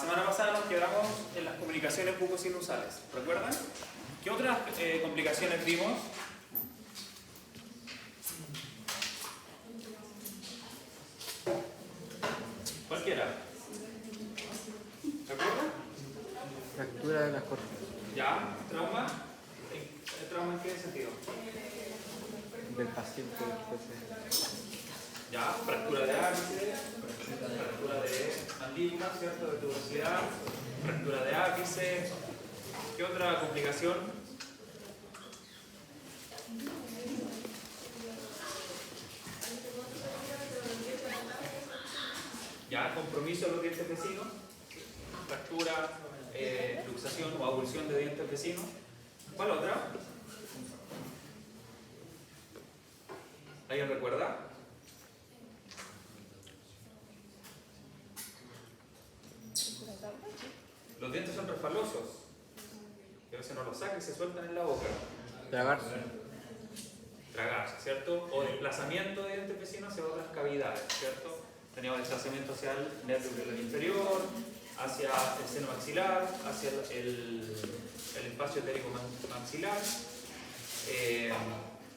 semana pasada nos quedamos en las comunicaciones bucosinusales. ¿Recuerdan? ¿Qué otras complicaciones vimos? Cualquiera. ¿Recuerdan? Fractura de las costas. ¿Ya? ¿Trauma? ¿Trauma en qué sentido? Del paciente después de... ¿Ya? Fractura de ápice, fractura de mandíbula, ¿cierto? De tuberosidad, fractura de ápice. ¿Qué otra complicación? ¿Ya? Compromiso de los dientes vecinos, fractura, luxación o abulsión de dientes vecinos. ¿Cuál otra? ¿Alguien recuerda? Los dientes son refalosos, que a veces no los sacan y se sueltan en la boca. Tragarse. Tragarse, ¿cierto? O desplazamiento de dientes vecinos hacia otras cavidades, ¿cierto? Teníamos desplazamiento hacia el nervio inferior, hacia el seno maxilar, hacia el espacio etérico maxilar,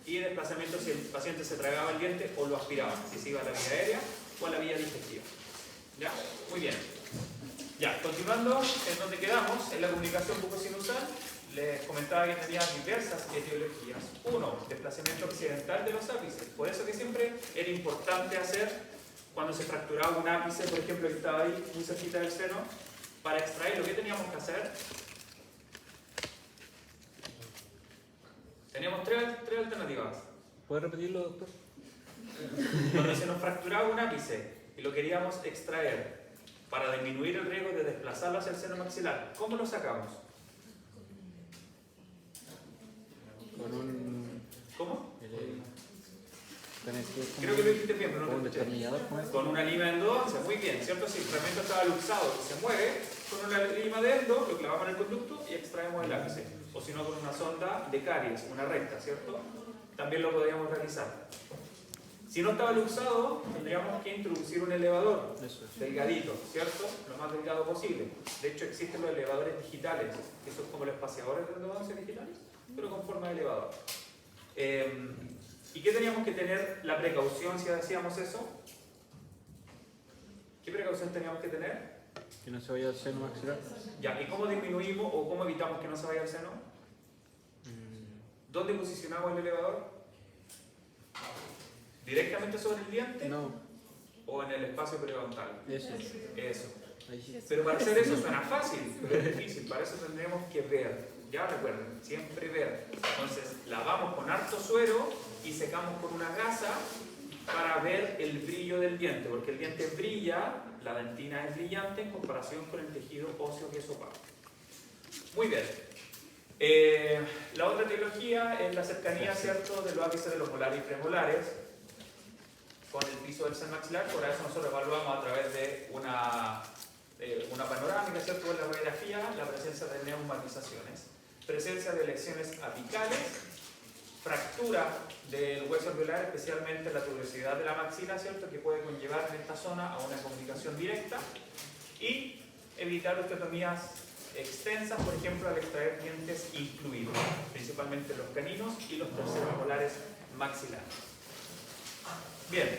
y desplazamiento si el paciente se tragaba el diente o lo aspiraba, si se iba a la vía aérea o a la vía digestiva. ¿Ya? Muy bien. Ya, continuando en donde quedamos, en la comunicación bucosinusal, les comentaba que tenía diversas etiologías. Uno, desplazamiento occidental de los ápices. Por eso que siempre era importante hacer, cuando se fracturaba un ápice, por ejemplo, que estaba ahí muy cerquita del seno, para extraerlo, ¿qué teníamos que hacer? Teníamos tres alternativas. ¿Puede repetirlo, doctor? Cuando se nos fracturaba un ápice y lo queríamos extraer para disminuir el riesgo de desplazarlo hacia el seno maxilar, ¿cómo lo sacamos? Con un... ¿Cómo? Creo que lo dijiste bien, pero no con un te escuché. destornillador. Con una lima de endodoncia, muy bien, ¿cierto? Si el fragmento estaba luxado y se mueve, con una lima de endo lo clavamos en el conducto y extraemos el ápice. O si no, con una sonda de caries, una recta, ¿cierto? También lo podríamos realizar. Si no estaba luxado, tendríamos que introducir un elevador delgadito, ¿cierto? Lo más delgado posible. De hecho, existen los elevadores digitales, que son como los espaciadores de endodoncia digitales, pero con forma de elevador. ¿Y qué teníamos que tener la precaución si hacíamos eso? ¿Qué precaución teníamos que tener? Que no se vaya al seno maxilar. Ya, ¿y cómo disminuimos o cómo evitamos que no se vaya al seno? ¿Dónde posicionamos el elevador? ¿Directamente sobre el diente? No. ¿O en el espacio periodontal? Eso. Ahí sí. Pero para hacer eso suena fácil, pero es difícil. Para eso tendremos que ver. Ya recuerden, siempre ver. Entonces, lavamos con harto suero y secamos con una gasa para ver el brillo del diente, porque el diente brilla, la dentina es brillante en comparación con el tejido óseo que es opaco. Muy bien. La otra etiología es la cercanía, ¿cierto?, de los ápices de los molares y premolares con el piso del seno maxilar. Por eso nosotros evaluamos a través de una panorámica, ¿cierto?, en la radiografía, la presencia de neumatizaciones, presencia de lesiones apicales, fractura del hueso alveolar, especialmente la tuberosidad de la maxila, ¿cierto?, que puede conllevar en esta zona a una comunicación directa, y evitar osteotomías extensas, por ejemplo, al extraer dientes incluidos, principalmente los caninos y los terceros molares maxilares. Bien,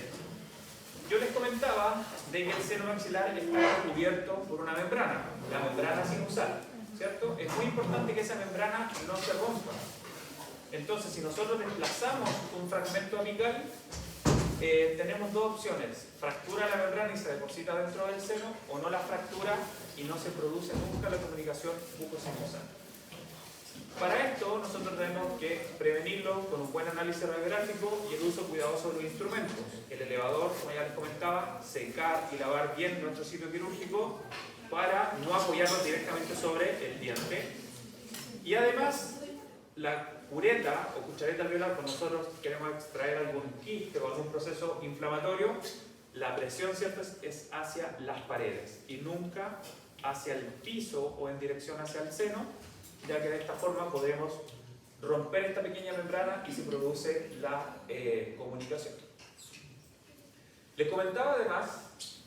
yo les comentaba de que el seno maxilar está cubierto por una membrana, la membrana sinusal, ¿cierto? Es muy importante que esa membrana no se rompa. Entonces, si nosotros desplazamos un fragmento apical, tenemos dos opciones: fractura la membrana y se deposita dentro del seno, o no la fractura y no se produce nunca la comunicación bucosinusal. Para esto, nosotros tenemos que prevenirlo con un buen análisis radiográfico y el uso cuidadoso de los instrumentos. El elevador, como ya les comentaba, secar y lavar bien nuestro sitio quirúrgico para no apoyarnos directamente sobre el diente. Y además, la cureta o cuchareta alveolar, cuando nosotros queremos extraer algún quiste o algún proceso inflamatorio, la presión, ¿cierto?, es hacia las paredes y nunca hacia el piso o en dirección hacia el seno, ya que de esta forma podemos romper esta pequeña membrana y se produce la comunicación. Les comentaba además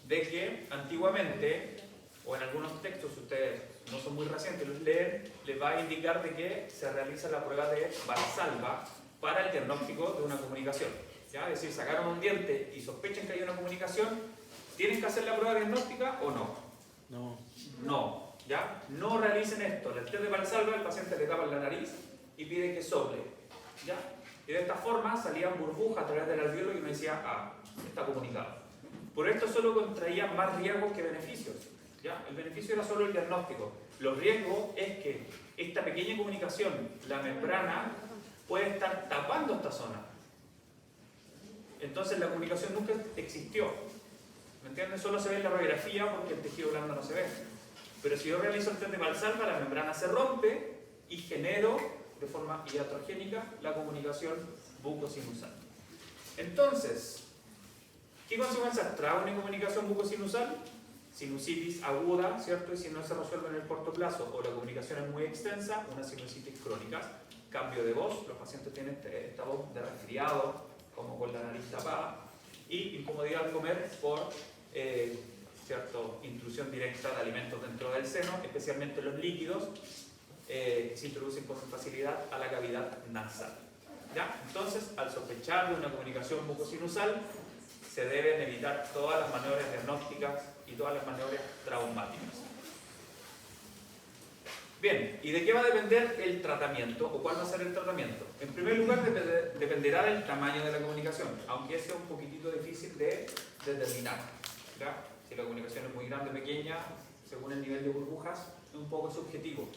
de que antiguamente o en algunos textos, si ustedes no son muy recientes, los leen, les va a indicar de que se realiza la prueba de Valsalva para el diagnóstico de una comunicación. ¿Ya? Es decir, sacaron un diente y sospechan que hay una comunicación, ¿tienen que hacer la prueba diagnóstica o no? No. No, ¿ya? No realicen esto. En el test de Valsalva el paciente le tapa la nariz y pide que sople, ¿ya? Y de esta forma salían burbujas a través del alveolo y uno decía, ah, está comunicado. Por esto solo contraía más riesgos que beneficios, ¿ya? El beneficio era solo el diagnóstico. Los riesgos es que esta pequeña comunicación, la membrana, puede estar tapando esta zona. Entonces la comunicación nunca existió. ¿Me entienden? Solo se ve en la radiografía porque el tejido blando no se ve. Pero si yo realizo el test de Valsalva, la membrana se rompe y genero de forma iatrogénica la comunicación bucosinusal. Entonces, ¿qué consecuencias trae una comunicación bucosinusal? Sinusitis aguda, ¿cierto? Y si no se resuelve en el corto plazo o la comunicación es muy extensa, una sinusitis crónica. Cambio de voz, los pacientes tienen esta voz de resfriado, como con la nariz tapada, y incomodidad al comer por ¿cierto? Intrusión directa de alimentos dentro del seno, especialmente los líquidos, que se introducen con facilidad a la cavidad nasal. ¿Ya? Entonces, al sospechar de una comunicación bucosinusal, se deben evitar todas las maniobras diagnósticas y todas las maniobras traumáticas. Bien, ¿y de qué va a depender el tratamiento o cuál va a ser el tratamiento? En primer lugar, dependerá del tamaño de la comunicación, aunque ese es un poquitito difícil de determinar. ¿Ya? Si la comunicación es muy grande o pequeña, según el nivel de burbujas, es un poco subjetivo.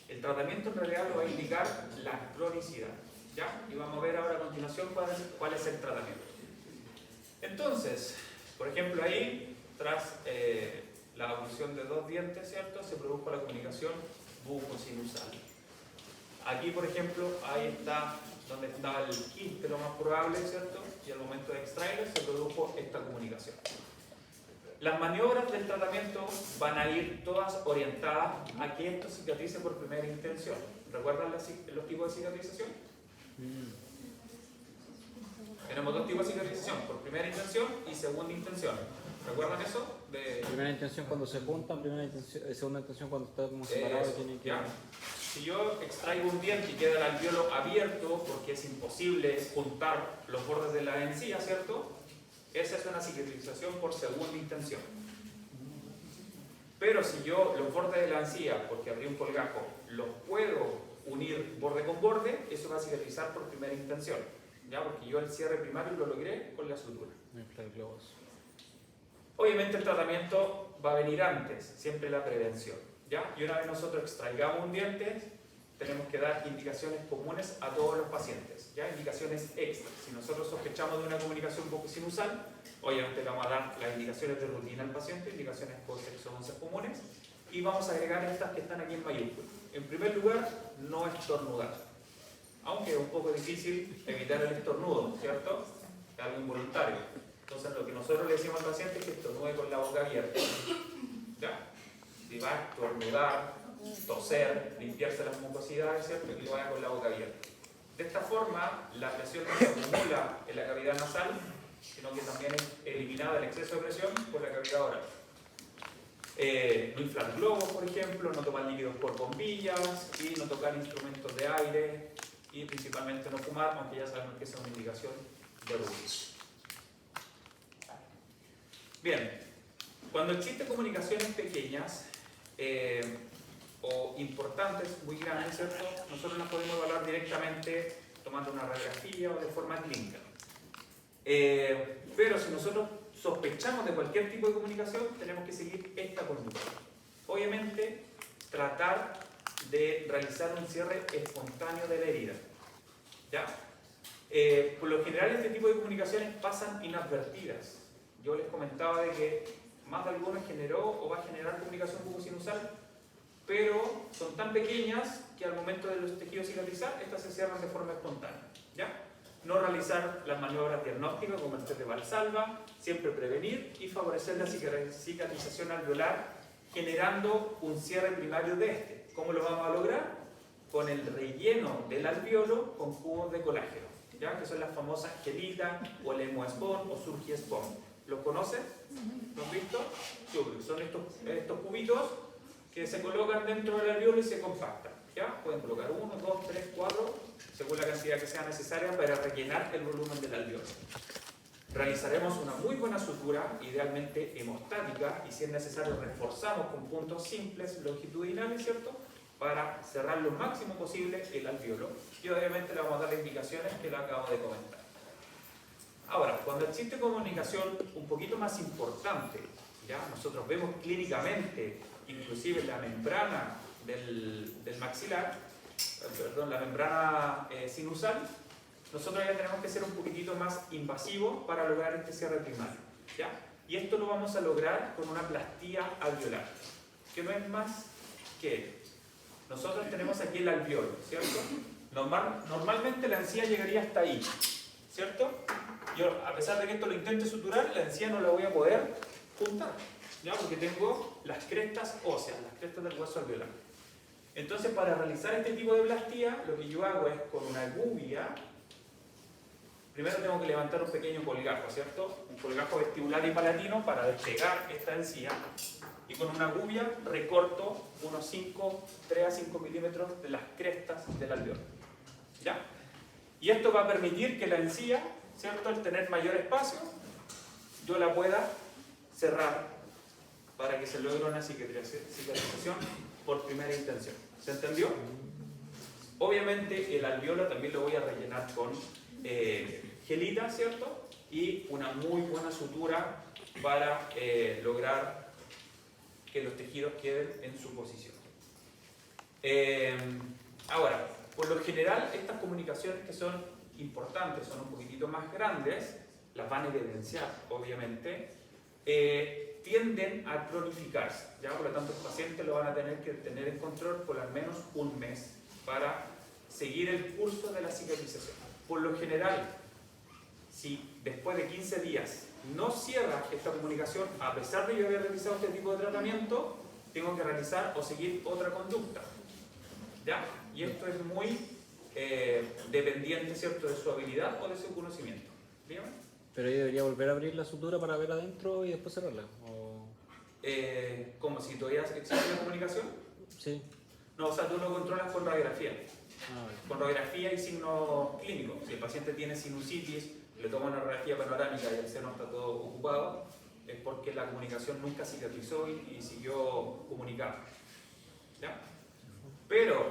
El tratamiento en realidad lo va a indicar la cronicidad. ¿Ya? Y vamos a ver ahora a continuación cuál es el tratamiento. Entonces, por ejemplo, ahí, tras la ablución de 2 dientes, ¿cierto? Se produjo la comunicación bucosinusal. Aquí, por ejemplo, ahí está donde estaba el quiste, lo más probable, ¿cierto? Y al momento de extraerlo se produjo esta comunicación. Las maniobras del tratamiento van a ir todas orientadas a que esto cicatrice por primera intención. ¿Recuerdan los tipos de cicatrización? Tenemos 2 tipos de cicatrización, por primera intención y segunda intención. ¿Recuerdan eso? Primera intención cuando se juntan, segunda intención cuando está como separado. Tiene que... Si yo extraigo un diente y queda el alveolo abierto porque es imposible juntar los bordes de la encía, ¿cierto? Esa es una cicatrización por segunda intención. Pero si yo los bordes de la encía, porque abrí un colgajo, los puedo unir borde con borde, eso va a cicatrizar por primera intención. ¿Ya? Porque yo el cierre primario lo logré con la sutura. Obviamente el tratamiento va a venir antes, siempre la prevención. ¿Ya? Y una vez nosotros extraigamos un diente, tenemos que dar indicaciones comunes a todos los pacientes, ¿ya? Indicaciones extras. Si nosotros sospechamos de una comunicación bucosinusal, obviamente le vamos a dar las indicaciones de rutina al paciente, indicaciones post-exodoncias comunes, y vamos a agregar estas que están aquí en mayúsculas. En primer lugar, no estornudar. Aunque es un poco difícil evitar el estornudo, ¿cierto? Es algo involuntario. Entonces lo que nosotros le decimos al paciente es que estornude con la boca abierta. ¿Ya? Si va a estornudar, toser, limpiarse las mucosidades, ¿cierto? Y lo vaya con la boca abierta. De esta forma, la presión no se acumula en la cavidad nasal, sino que también es eliminada el exceso de presión por la cavidad oral. No inflar globos, por ejemplo, no tomar líquidos por bombillas y no tocar instrumentos de aire y principalmente no fumar, aunque ya sabemos que esa es una indicación de rutina. Bien, cuando existen comunicaciones pequeñas o importantes, muy grandes, ¿cierto? Nosotros las podemos evaluar directamente tomando una radiografía o de forma clínica. Pero si nosotros sospechamos de cualquier tipo de comunicación, tenemos que seguir esta conducta. Obviamente, tratar de realizar un cierre espontáneo de la herida. ¿Ya? Por lo general, este tipo de comunicaciones pasan inadvertidas. Yo les comentaba de que más de alguno generó o va a generar comunicación bucosinusal, pero son tan pequeñas que al momento de los tejidos cicatrizar, estas se cierran de forma espontánea. ¿Ya? No realizar las maniobras diagnósticas como el test de Valsalva, siempre prevenir y favorecer la cicatrización alveolar generando un cierre primario de este. ¿Cómo lo vamos a lograr? Con el relleno del alveolo con cubos de colágeno, ¿ya? Que son las famosas Gelita o el Hemoespon o Surgiespon. ¿Los conocen? ¿Lo han visto? tubes, son estos cubitos que se colocan dentro del alveolo y se compactan. ¿Ya? Pueden colocar 1, 2, 3, 4, según la cantidad que sea necesaria para rellenar el volumen del alveolo. Realizaremos una muy buena sutura, idealmente hemostática, y si es necesario reforzamos con puntos simples longitudinales, ¿cierto?, para cerrar lo máximo posible el alveolo, y obviamente le vamos a dar las indicaciones que le acabo de comentar. Ahora, cuando existe comunicación un poquito más importante, ¿ya? Nosotros vemos clínicamente, inclusive la membrana del maxilar, perdón, la membrana sinusal, nosotros ya tenemos que ser un poquitito más invasivos para lograr este cierre primario, ¿ya? Y esto lo vamos a lograr con una plastía alveolar, que no es más que, nosotros tenemos aquí el alveolo, ¿cierto? Normalmente la encía llegaría hasta ahí, ¿cierto? Yo, a pesar de que esto lo intente suturar, la encía no la voy a poder juntar, ¿ya? Porque tengo las crestas óseas, las crestas del hueso alveolar. Entonces, para realizar este tipo de plastía, lo que yo hago es con una gubia. Primero tengo que levantar un pequeño colgajo, ¿cierto? Un colgajo vestibular y palatino para despegar esta encía. Y con una gubia recorto unos 3 a 5 milímetros de las crestas del alveolo. ¿Ya? Y esto va a permitir que la encía, ¿cierto?, al tener mayor espacio, yo la pueda cerrar para que se logre una cicatrización por primera intención. ¿Se entendió? Obviamente el alveolo también lo voy a rellenar con gelita, ¿cierto? Y una muy buena sutura para lograr que los tejidos queden en su posición. Ahora, por lo general, estas comunicaciones que son importantes, son un poquitito más grandes, las van a evidenciar, obviamente, tienden a cronificarse, ¿ya? Por lo tanto, el paciente lo van a tener que tener en control por al menos un mes para seguir el curso de la cicatrización. Por lo general, si después de 15 días no cierra esta comunicación, a pesar de yo haber realizado este tipo de tratamiento, tengo que realizar o seguir otra conducta, ¿ya? Y esto es muy dependiente, ¿cierto?, de su habilidad o de su conocimiento. ¿Dígame? Pero yo debería volver a abrir la sutura para ver adentro y después cerrarla. ¿Cómo si todavía existe la comunicación? Sí. No, o sea, tú lo controlas con radiografía. Vale. Con radiografía y signos clínicos. Si el paciente tiene sinusitis, le toma una radiografía panorámica y el seno está todo ocupado, es porque la comunicación nunca cicatrizó y siguió comunicando. ¿Ya? Pero,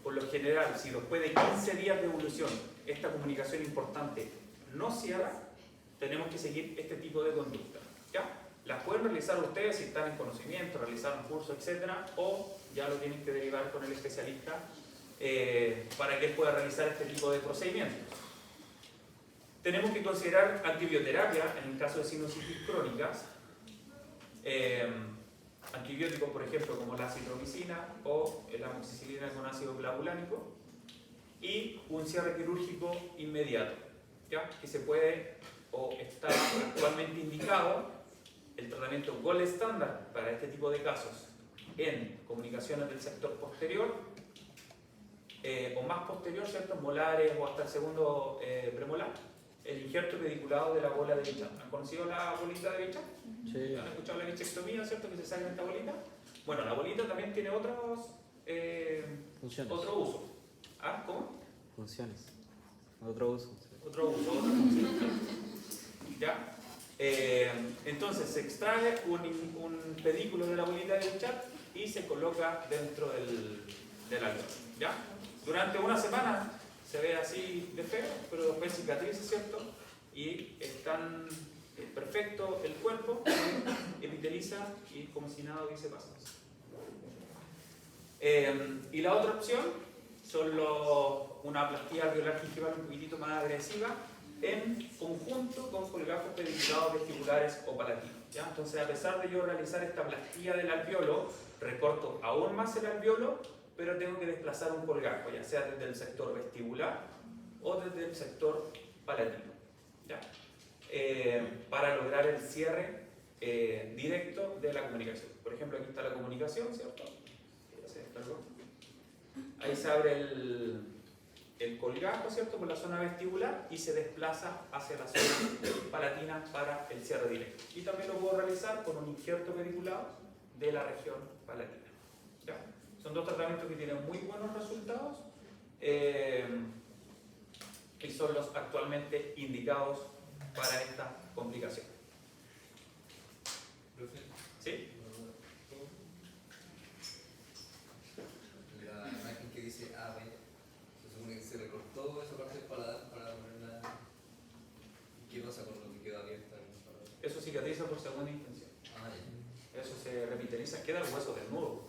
por lo general, si después de 15 días de evolución esta comunicación importante no cierra, tenemos que seguir este tipo de conducta. ¿Ya? Las pueden realizar ustedes si están en conocimiento, realizar un curso, etc. O ya lo tienen que derivar con el especialista para que él pueda realizar este tipo de procedimientos. Tenemos que considerar antibioterapia en el caso de sinusitis crónicas. Antibióticos, por ejemplo, como la acitromicina o la amoxicilina con ácido clavulánico. Y un cierre quirúrgico inmediato, ¿ya? Que se puede o está actualmente indicado el tratamiento gold estándar para este tipo de casos en comunicaciones del sector posterior o más posterior, ¿cierto?, molares o hasta el segundo premolar, el injerto pediculado de la bola de Bichat. ¿Han conocido la bolita de Bichat? Sí. ¿Han escuchado la bichectomía, ¿cierto?, que se sale en esta bolita? Bueno, la bolita también tiene otros Funciones. otro uso. ¿Ah? ¿Cómo? Funciones. Otro uso. Sí. Otro uso, otra función. ¿Ya? Entonces se extrae un pedículo de la bolita de Bichat y se coloca dentro del alveolo. ¿Ya? Durante una semana se ve así de feo, pero después cicatriza, ¿cierto? Y están perfecto el cuerpo, epiteliza y como si nada hubiese pasado. Y la otra opción son una plastía alveolar gingival un poquitito más agresiva en conjunto con colgajos pediculados vesticulares o palatinos. ¿Ya? Entonces, a pesar de yo realizar esta plastía del alveolo, recorto aún más el alveolo, pero tengo que desplazar un colgajo, ya sea desde el sector vestibular o desde el sector palatino, ¿ya? Para lograr el cierre directo de la comunicación. Por ejemplo, aquí está la comunicación, ¿cierto? Ahí se abre el colgajo, ¿cierto?, por la zona vestibular y se desplaza hacia la zona palatina para el cierre directo. Y también lo puedo realizar con un injerto pediculado de la región palatina. ¿Ya? Son dos tratamientos que tienen muy buenos resultados y son los actualmente indicados para esta complicación. ¿Sí? La imagen que dice AB, se supone que se recortó esa parte del paladar para ponerla. ¿Qué pasa con lo que queda abierta en el paladar? Eso cicatriza por segunda intención. Ah, ya. Eso se revitaliza, queda el hueso desnudo,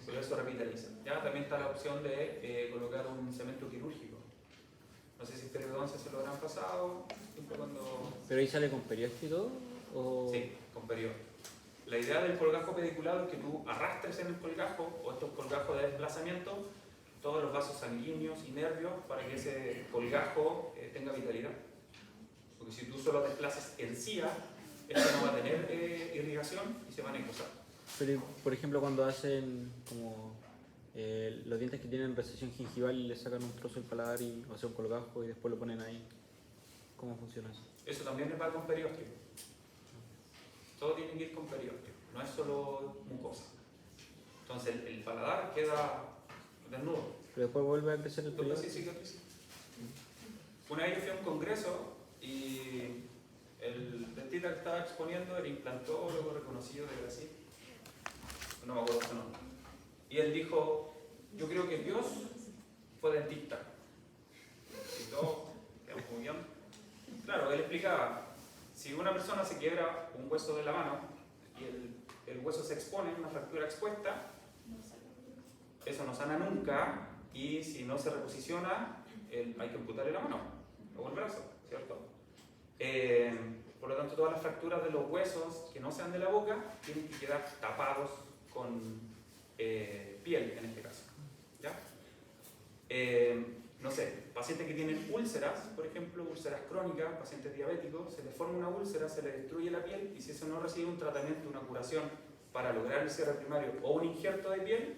pero eso revitaliza. Ya también está la opción de colocar un cemento quirúrgico. No sé si periodoncia se lo habrán pasado, siempre cuando... ¿Pero ahí sale con periódico y todo? ¿O... Sí, con periodo. La idea del colgajo pediculado es que tú arrastres en el colgajo o estos colgajos de desplazamiento todos los vasos sanguíneos y nervios para que ese colgajo tenga vitalidad. Porque si tú solo desplazas encía, esto no va a tener irrigación y se van a necrosar. Pero, por ejemplo, cuando hacen como los dientes que tienen recesión gingival y le sacan un trozo del paladar y o sea un colgajo y después lo ponen ahí, ¿cómo funciona eso? Eso también va con periósteo. Todo tiene que ir con periósteo, no es solo mucosa. Entonces el paladar queda desnudo. Pero después vuelve a crecer el Entonces periódico. sí, sí. Una vez yo fui a un congreso y el dentista que estaba exponiendo era implantólogo reconocido de Brasil, no me acuerdo su nombre, y él dijo, yo creo que Dios fue dentista y todo, quedamos como bien. Claro, él explicaba, si una persona se quiebra un hueso de la mano y el hueso se expone, una fractura expuesta, eso no sana nunca y si no se reposiciona hay que amputarle la mano o el brazo, ¿cierto? Por lo tanto, todas las fracturas de los huesos que no sean de la boca tienen que quedar tapados con piel, en este caso. ¿Ya? No sé, pacientes que tienen úlceras, por ejemplo, úlceras crónicas, pacientes diabéticos, se les forma una úlcera, se les destruye la piel y si eso no recibe un tratamiento, una curación para lograr el cierre primario o un injerto de piel,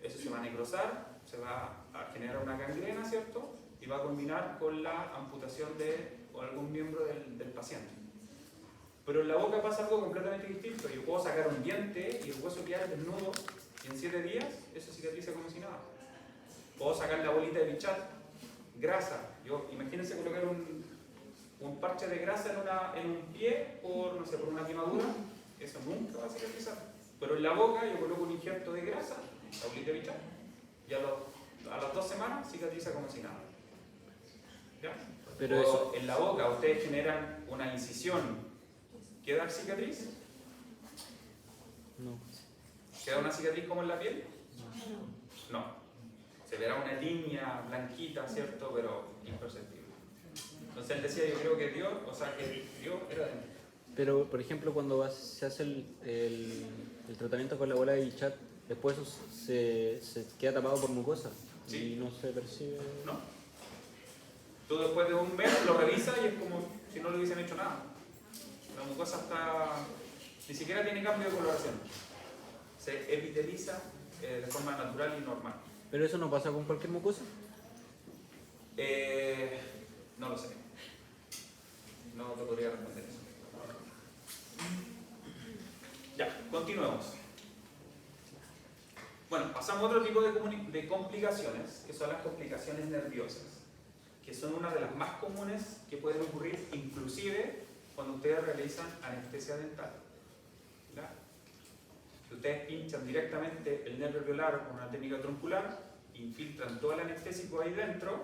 eso se va a necrosar, se va a generar una gangrena, ¿cierto? Y va a combinar con la amputación de algún miembro del paciente. Pero en la boca pasa algo completamente distinto. Yo puedo sacar un diente y el hueso queda desnudo y en 7 días eso cicatriza como si nada. Puedo sacar la bolita de Bichat, grasa. Imagínense colocar un parche de grasa en un pie por, no sé, por una quemadura, eso nunca va a cicatrizar. Pero en la boca yo coloco un injerto de grasa, la bolita de Bichat, y a las 2 semanas cicatriza como si nada. ¿Ya? Pero o eso... en la boca ustedes generan una incisión, ¿queda cicatriz? No. ¿Queda una cicatriz como en la piel? No. Se verá una línea blanquita, ¿cierto? Pero imperceptible. Entonces él decía, yo creo que Dios, o sea que Dios era dentista. Pero, por ejemplo, cuando se hace el tratamiento con la bola de Bichat, después eso se queda tapado por mucosa. Sí. Y no se percibe... ¿No? Tú después de un mes lo revisas y es como si no le hubiesen hecho nada. La mucosa está... ni siquiera tiene cambio de coloración. Se epiteliza de forma natural y normal. ¿Pero eso no pasa con cualquier mucosa? No lo sé. No te podría responder eso. Ya, continuemos. Bueno, pasamos a otro tipo de complicaciones, que son las complicaciones nerviosas, que son una de las más comunes que pueden ocurrir inclusive cuando ustedes realizan anestesia dental. ¿Ya? Si ustedes pinchan directamente el nervio alveolar con una técnica troncular, infiltran todo el anestésico ahí dentro,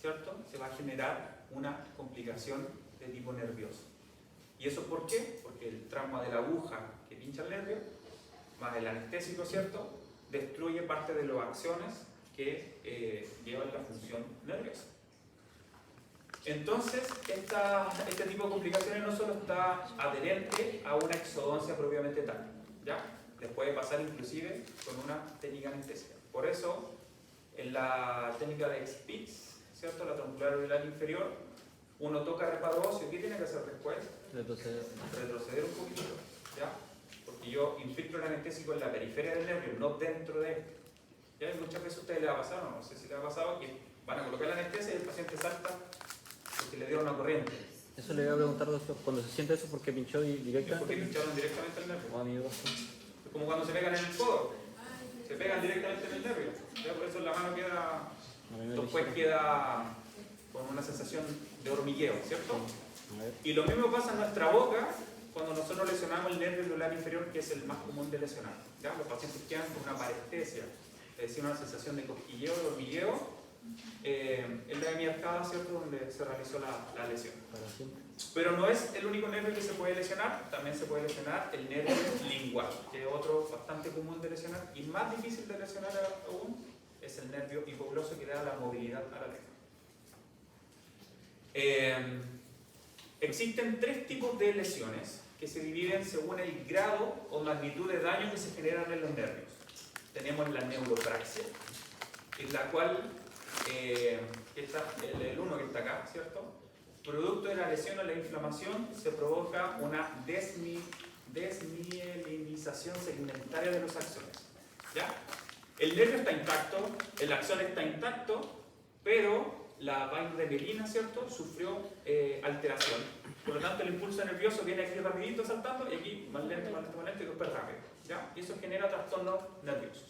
¿cierto? Se va a generar una complicación de tipo nervioso. ¿Y eso por qué? Porque el trauma de la aguja que pincha el nervio, más el anestésico, ¿cierto?, destruye parte de las acciones que llevan la función nerviosa. Entonces, este tipo de complicaciones no solo está adherente a una exodoncia propiamente tal, ¿ya? Les puede pasar inclusive con una técnica anestésica. Por eso, en la técnica de Spitz, ¿cierto?, la troncular alveolar inferior, uno toca reparo óseo. ¿Qué tiene que hacer después? Retroceder un poquito, ¿ya? Porque yo infiltro el anestésico en la periferia del nervio, no dentro de él. ¿Ya? Muchas veces a ustedes les ha pasado, no sé si les ha pasado, que van a colocar la anestesia y el paciente salta porque le dieron una corriente. Eso le voy a preguntar, doctor. Cuando se siente eso, ¿por qué pinchó Es porque directamente? pincharon directamente el nervio. Oh, amigo. Es como cuando se pegan en el codo. Se pegan directamente en el nervio. ¿Ya? Por eso la mano queda, A mí me lo después hicieron. queda con una sensación de hormigueo, ¿cierto? A ver. Y lo mismo pasa en nuestra boca cuando nosotros lesionamos el nervio anular inferior, que es el más común de lesionar. ¿Ya? Los pacientes quedan con una parestesia, es decir, una sensación de cosquilleo, de hormigueo, en la hemiarcada, ¿cierto?, donde se realizó la lesión. Para siempre. Pero no es el único nervio que se puede lesionar, también se puede lesionar el nervio lingual, que es otro bastante común de lesionar, y más difícil de lesionar aún es el nervio hipogloso, que le da la movilidad a la lengua. Existen 3 tipos de lesiones que se dividen según el grado o magnitud de daño que se generan en los nervios. Tenemos la neuropraxia, en la cual el 1 que está acá, ¿cierto? Producto de la lesión o la inflamación se provoca una desmielinización segmentaria de los axones. ¿Ya? El nervio está intacto, el axón está intacto, pero la vaina de mielina, ¿cierto?, sufrió alteración. Por lo tanto, el impulso nervioso viene aquí rapidito saltando y aquí más lento, más lento, más lento y después rápido. ¿Ya? Y eso genera trastornos nerviosos.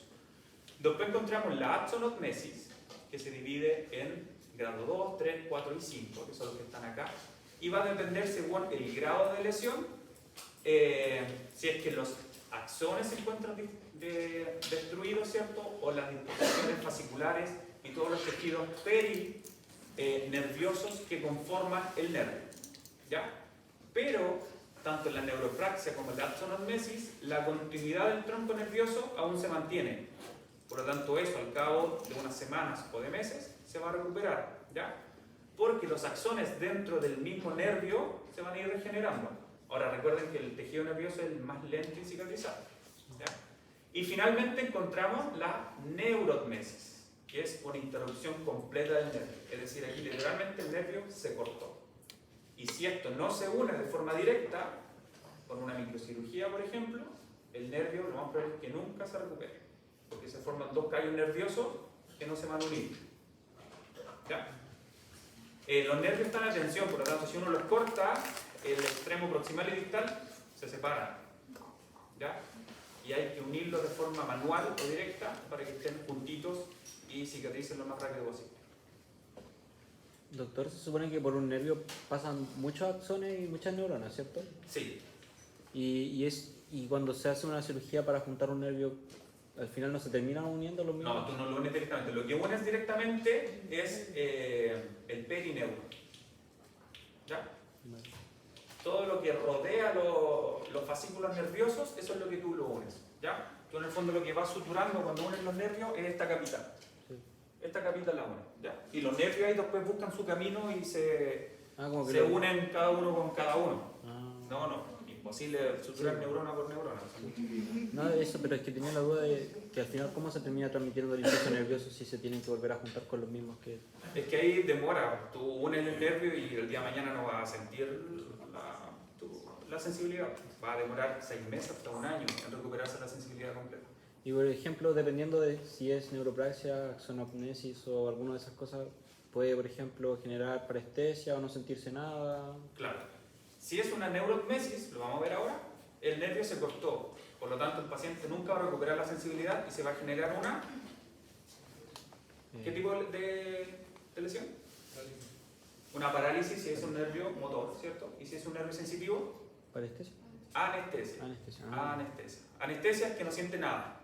Después encontramos la axonotmesis, que se divide en grado 2, 3, 4 y 5, que son los que están acá, y va a depender según el grado de lesión, si es que los axones se encuentran destruidos, ¿cierto?, o las disposiciones fasciculares y todos los tejidos perinerviosos que conforman el nervio. ¿Ya? Pero, tanto en la neuropraxia como en la axonotmesis, la continuidad del tronco nervioso aún se mantiene. Por lo tanto, eso al cabo de unas semanas o de meses se va a recuperar, ¿ya? Porque los axones dentro del mismo nervio se van a ir regenerando. Ahora recuerden que el tejido nervioso es el más lento en cicatrizar, ¿ya? Y finalmente encontramos la neurotmesis, que es una interrupción completa del nervio. Es decir, aquí literalmente el nervio se cortó. Y si esto no se une de forma directa, con una microcirugía, por ejemplo, el nervio lo más probable es que nunca se recupere, porque se forman 2 callos nerviosos que no se van a unir. ¿Ya? Los nervios están en tensión, por lo tanto, si uno los corta, el extremo proximal y distal se separan. ¿Ya? Y hay que unirlos de forma manual o directa para que estén juntitos y cicatricen lo más rápido posible. Doctor, se supone que por un nervio pasan muchos axones y muchas neuronas, ¿cierto? Sí. Y cuando se hace una cirugía para juntar un nervio, al final no se terminan uniendo los mismos. No, tú no lo unes directamente. Lo que unes directamente es el perineuro. ¿Ya? Vale. Todo lo que rodea los fascículos nerviosos, eso es lo que tú lo unes. ¿Ya? Tú en el fondo lo que vas suturando cuando unes los nervios es esta capita. Sí. Esta capita es la una. ¿Ya? Y los nervios ahí después buscan su camino y se unen cada uno con cada uno. No, imposible suturar neurona por neurona. No, eso, pero es que tenía la duda de que al final cómo se termina transmitiendo el impulso nervioso si se tienen que volver a juntar con los mismos que... Es que ahí demora. Tú unes el nervio y el día de mañana no vas a sentir la sensibilidad. Va a demorar 6 meses hasta 1 año en recuperarse la sensibilidad completa. Y por ejemplo, dependiendo de si es neuropraxia, axonopnesis o alguna de esas cosas, puede, por ejemplo, generar parestesia o no sentirse nada. Claro. Si es una neurotmesis, lo vamos a ver ahora, el nervio se cortó. Por lo tanto, el paciente nunca va a recuperar la sensibilidad y se va a generar una... ¿Qué tipo de lesión? Una parálisis si es un nervio motor, ¿cierto? Y si es un nervio sensitivo, ¿Parestesia? anestesia. Anestesia. Anestesia. Anestesia es que no siente nada.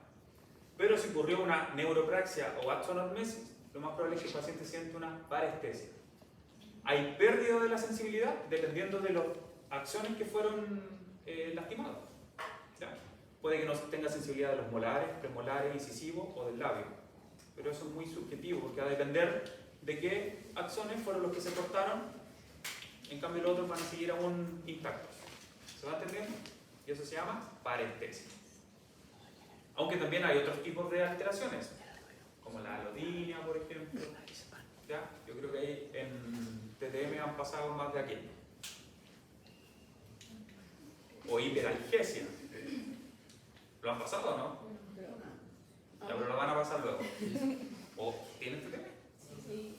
Pero si ocurrió una neuropraxia o axonotmesis, lo más probable es que el paciente siente una parestesia. Hay pérdida de la sensibilidad dependiendo de los axones que fueron lastimados. ¿Ya? Puede que no tenga sensibilidad de los molares, premolares, incisivos o del labio. Pero eso es muy subjetivo porque va a depender de qué axones fueron los que se cortaron. En cambio los otros van a seguir aún intactos. ¿Se va entendiendo? Y eso se llama parestesia. Aunque también hay otros tipos de alteraciones, como la alodinia, por ejemplo. ¿Ya? Yo creo que ahí en TTM han pasado más de aquello. O hiperalgesia. ¿Lo han pasado o no? Ya, pero lo van a pasar luego. ¿O tienes TTM? Sí.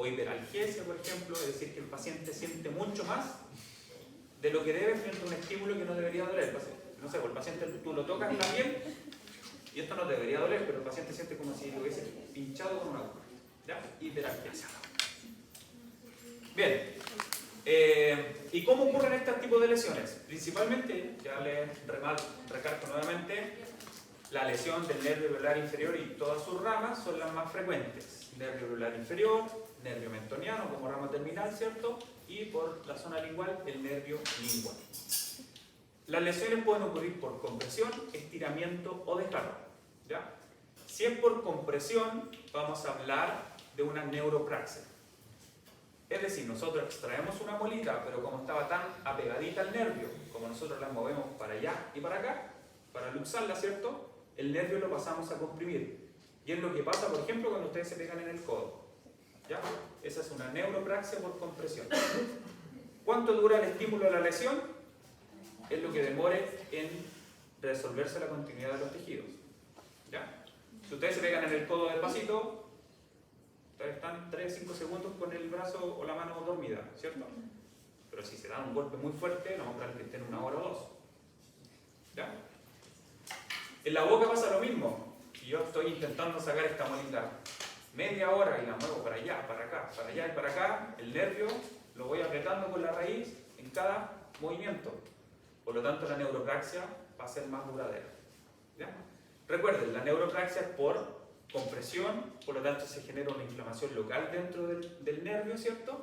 o hiperalgesia, por ejemplo, es decir, que el paciente siente mucho más de lo que debe frente a un estímulo que no debería doler. No sé, el paciente tú lo tocas en la piel y esto no debería doler, pero el paciente siente como si lo hubiese pinchado con una aguja. ¿Ya? Hiperalgesia. Bien. ¿Y cómo ocurren este tipo de lesiones? Principalmente, ya les recalco nuevamente, la lesión del nervio velar inferior y todas sus ramas son las más frecuentes. Nervio velar inferior, nervio mentoniano como rama terminal, ¿cierto? Y por la zona lingual, el nervio lingual. Las lesiones pueden ocurrir por compresión, estiramiento o desgarro. ¿Ya? Si es por compresión, vamos a hablar de una neuropraxia. Es decir, nosotros extraemos una molita, pero como estaba tan apegadita al nervio, como nosotros la movemos para allá y para acá, para luxarla, ¿cierto? El nervio lo pasamos a comprimir. Y es lo que pasa, por ejemplo, cuando ustedes se pegan en el codo. ¿Ya? Esa es una neuropraxia por compresión. ¿Cuánto dura el estímulo de la lesión? Es lo que demore en resolverse la continuidad de los tejidos. ¿Ya? Si ustedes se pegan en el codo despacito, ustedes están 3-5 segundos con el brazo o la mano dormida, ¿cierto? Pero si se dan un golpe muy fuerte, no vamos a esperar que estén 1 hora o 2. ¿Ya? En la boca pasa lo mismo. Si yo estoy intentando sacar esta molita media hora y la muevo para allá, para acá, para allá y para acá, el nervio lo voy apretando con la raíz en cada movimiento. Por lo tanto, la neuropraxia va a ser más duradera. ¿Ya? Recuerden, la neuropraxia es por compresión, por lo tanto se genera una inflamación local dentro del nervio, ¿cierto?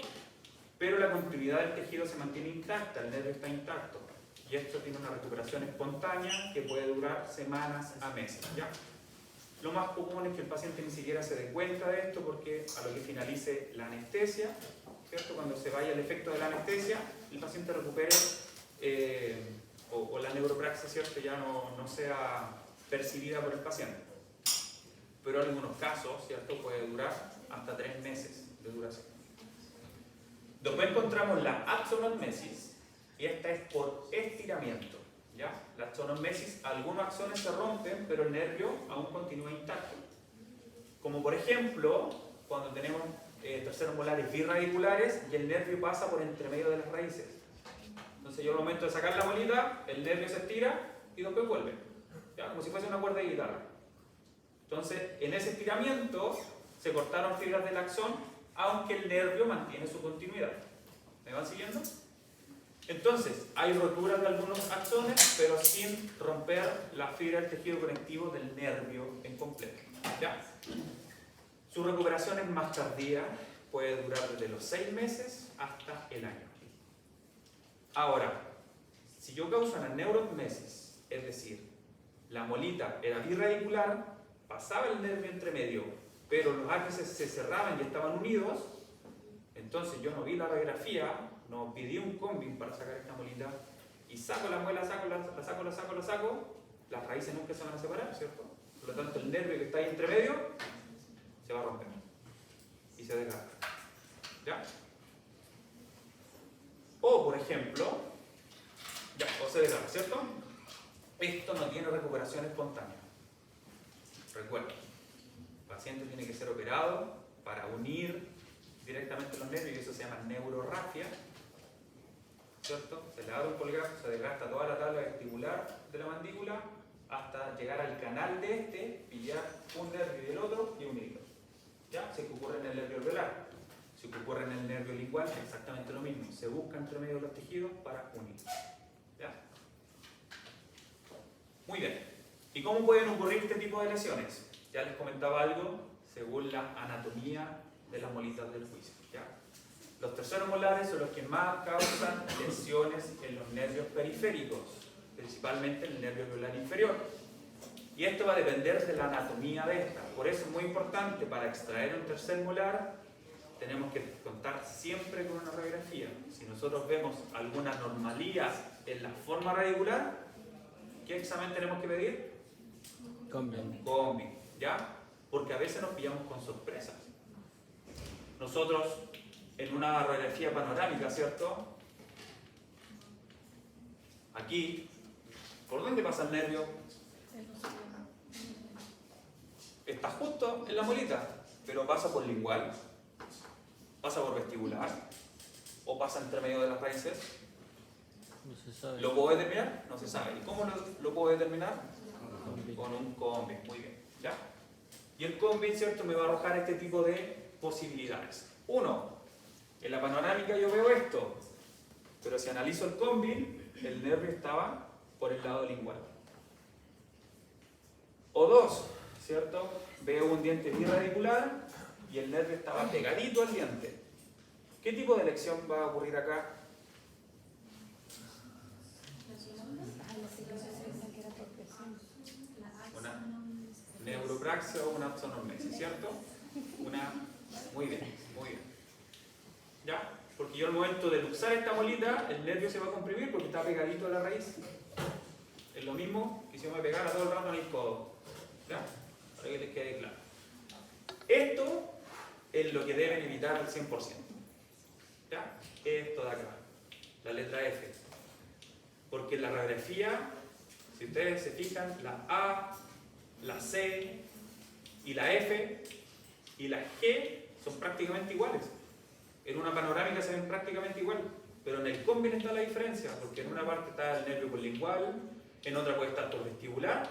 Pero la continuidad del tejido se mantiene intacta, el nervio está intacto. Y esto tiene una recuperación espontánea que puede durar semanas a meses. ¿Ya? Lo más común es que el paciente ni siquiera se dé cuenta de esto porque a lo que finalice la anestesia, ¿cierto? Cuando se vaya el efecto de la anestesia, el paciente recupere o la neuropraxia, ¿cierto? Ya no sea percibida por el paciente. Pero en algunos casos, ¿cierto? Puede durar hasta 3 meses de duración. Después encontramos la axonommesis, y esta es por estiramiento. ¿Ya? La axonommesis, algunos axones se rompen, pero el nervio aún continúa intacto. Como por ejemplo, cuando tenemos terceros molares birradiculares y el nervio pasa por entre medio de las raíces. Entonces yo al momento de sacar la bolita, el nervio se estira y después vuelve. ¿Ya? Como si fuese una cuerda de guitarra. Entonces, en ese estiramiento se cortaron fibras del axón, aunque el nervio mantiene su continuidad. ¿Me van siguiendo? Entonces, hay roturas de algunos axones, pero sin romper la fibra del tejido conectivo del nervio en completo. ¿Ya? Su recuperación es más tardía, puede durar desde los 6 meses hasta el año. Ahora, si yo causo una neuromesis, es decir, la molita era birradicular, pasaba el nervio entre medio, pero los ápices se cerraban y estaban unidos, entonces yo no vi la radiografía, no pedí un combing para sacar esta molita y saco la muela, la saco, las raíces nunca se van a separar, ¿cierto? Por lo tanto, el nervio que está ahí entre medio se va a romper y se desgarra. ¿Ya? O, por ejemplo, o se desgarra, ¿cierto? Esto no tiene recuperación espontánea. Recuerden, el paciente tiene que ser operado para unir directamente los nervios y eso se llama neurorragia, ¿cierto? Se le abre un colgajo, se desgasta toda la tabla vestibular de la mandíbula hasta llegar al canal de este, pillar un nervio y el otro y unirlo. ¿Ya? Si ocurre en el nervio alveolar, si ocurre en el nervio lingual, es exactamente lo mismo. Se busca entre medio de los tejidos para unir. ¿Ya? Muy bien. ¿Y cómo pueden ocurrir este tipo de lesiones? Ya les comentaba algo según la anatomía de las molitas del juicio. ¿Ya? Los terceros molares son los que más causan lesiones en los nervios periféricos, principalmente en el nervio alveolar inferior. Y esto va a depender de la anatomía de esta. Por eso es muy importante, para extraer un tercer molar, tenemos que contar siempre con una radiografía. Si nosotros vemos alguna anomalía en la forma radicular, ¿qué examen tenemos que pedir? Combing, ¿ya? Porque a veces nos pillamos con sorpresas. Nosotros, en una radiografía panorámica, ¿cierto? Aquí, ¿por dónde pasa el nervio? Está justo en la molita, pero pasa por lingual. ¿Pasa por vestibular? ¿O pasa entre medio de las raíces? No se sabe. ¿Lo puedo determinar? No se sabe. ¿Y cómo lo puedo determinar? Combi. Con un combi. Muy bien. ¿Ya? Y el combi, ¿cierto?, me va a arrojar este tipo de posibilidades. Uno, en la panorámica yo veo esto, pero si analizo el combi, el nervio estaba por el lado lingual. O dos, ¿cierto? Veo un diente birradicular y el nervio estaba pegadito al diente. ¿Qué tipo de elección va a ocurrir acá? Una neuropraxia o una axonormesis, ¿cierto? Muy bien, muy bien. ¿Ya? Porque yo al momento de luxar esta bolita, el nervio se va a comprimir porque está pegadito a la raíz. Es lo mismo que si yo me pegara todo el rato en el codo. ¿Ya? Para que les quede claro. Esto es lo que deben evitar al 100%. ¿Ya? Esto de acá, la letra F. Porque en la radiografía, si ustedes se fijan, la A, la C y la F y la G son prácticamente iguales. En una panorámica se ven prácticamente iguales, pero en el combi está la diferencia, porque en una parte está el nervio lingual, en otra puede estar por vestibular,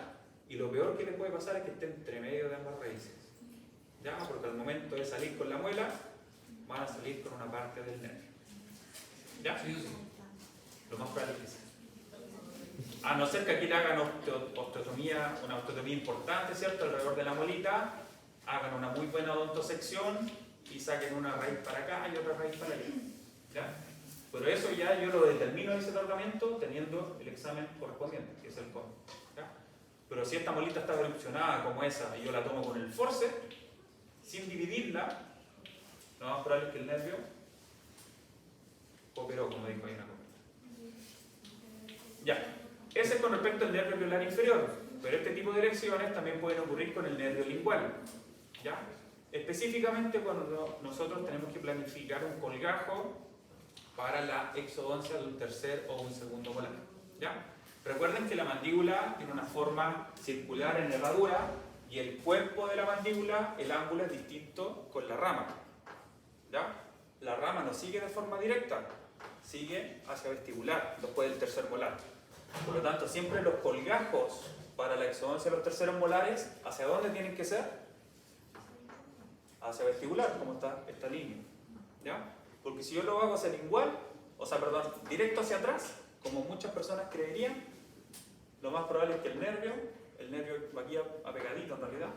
y lo peor que le puede pasar es que esté entre medio de ambas raíces. ¿Ya? Porque al momento de salir con la muela, van a salir con una parte del nervio. ¿Ya? Sí, sí. Lo más probable es que sí. A no ser que aquí le hagan osteotomía, una osteotomía importante, ¿cierto?, alrededor de la molita, hagan una muy buena odontosección y saquen una raíz para acá y otra raíz para allá. ¿Ya? Pero eso ya yo lo determino en ese tratamiento teniendo el examen correspondiente, que es el COM. ¿Ya? Pero si esta molita está erupcionada como esa y yo la tomo con el force, sin dividirla, lo más probable es que el nervio operó, como dijo ahí una cosa. Ya. Ese es con respecto al nervio alveolar inferior, pero este tipo de lesiones también pueden ocurrir con el nervio lingual. ¿Ya? Específicamente cuando nosotros tenemos que planificar un colgajo para la exodoncia de un tercer o un segundo molar. ¿Ya? Recuerden que la mandíbula tiene una forma circular en herradura y el cuerpo de la mandíbula, el ángulo es distinto con la rama. ¿Ya? La rama no sigue de forma directa, sigue hacia vestibular, después del tercer molar. Por lo tanto, siempre los colgajos para la exodoncia de los terceros molares, ¿hacia dónde tienen que ser? Hacia vestibular, como está esta línea. ¿Ya? Porque si yo lo hago hacia lingual, directo hacia atrás, como muchas personas creerían, lo más probable es que el nervio va aquí apegadito en realidad,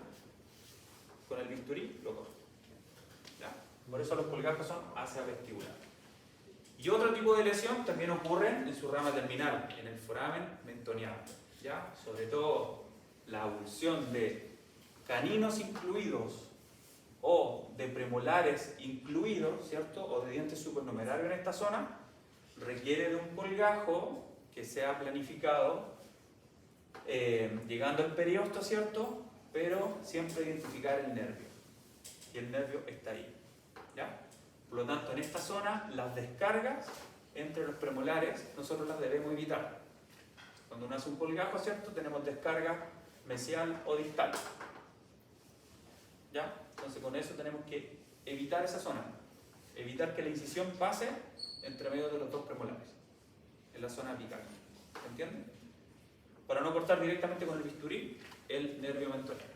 con el bisturí lo corto. ¿Ya? Por eso los colgajos son hacia vestibular. Y otro tipo de lesión también ocurre en su rama terminal, en el foramen mentoniano. ¿Ya? Sobre todo la abulsión de caninos incluidos o de premolares incluidos, ¿cierto?, o de dientes supernumerarios en esta zona, requiere de un colgajo que sea planificado llegando al periosto, ¿cierto?, pero siempre identificar el nervio. Y el nervio está ahí. ¿Ya? Por lo tanto, en esta zona, las descargas entre los premolares nosotros las debemos evitar. Cuando uno hace un colgajo, ¿cierto?, tenemos descarga mesial o distal. ¿Ya? Entonces, con eso tenemos que evitar esa zona. Evitar que la incisión pase entre medio de los dos premolares, en la zona apical. ¿Se entiende? Para no cortar directamente con el bisturí el nervio mentoniano.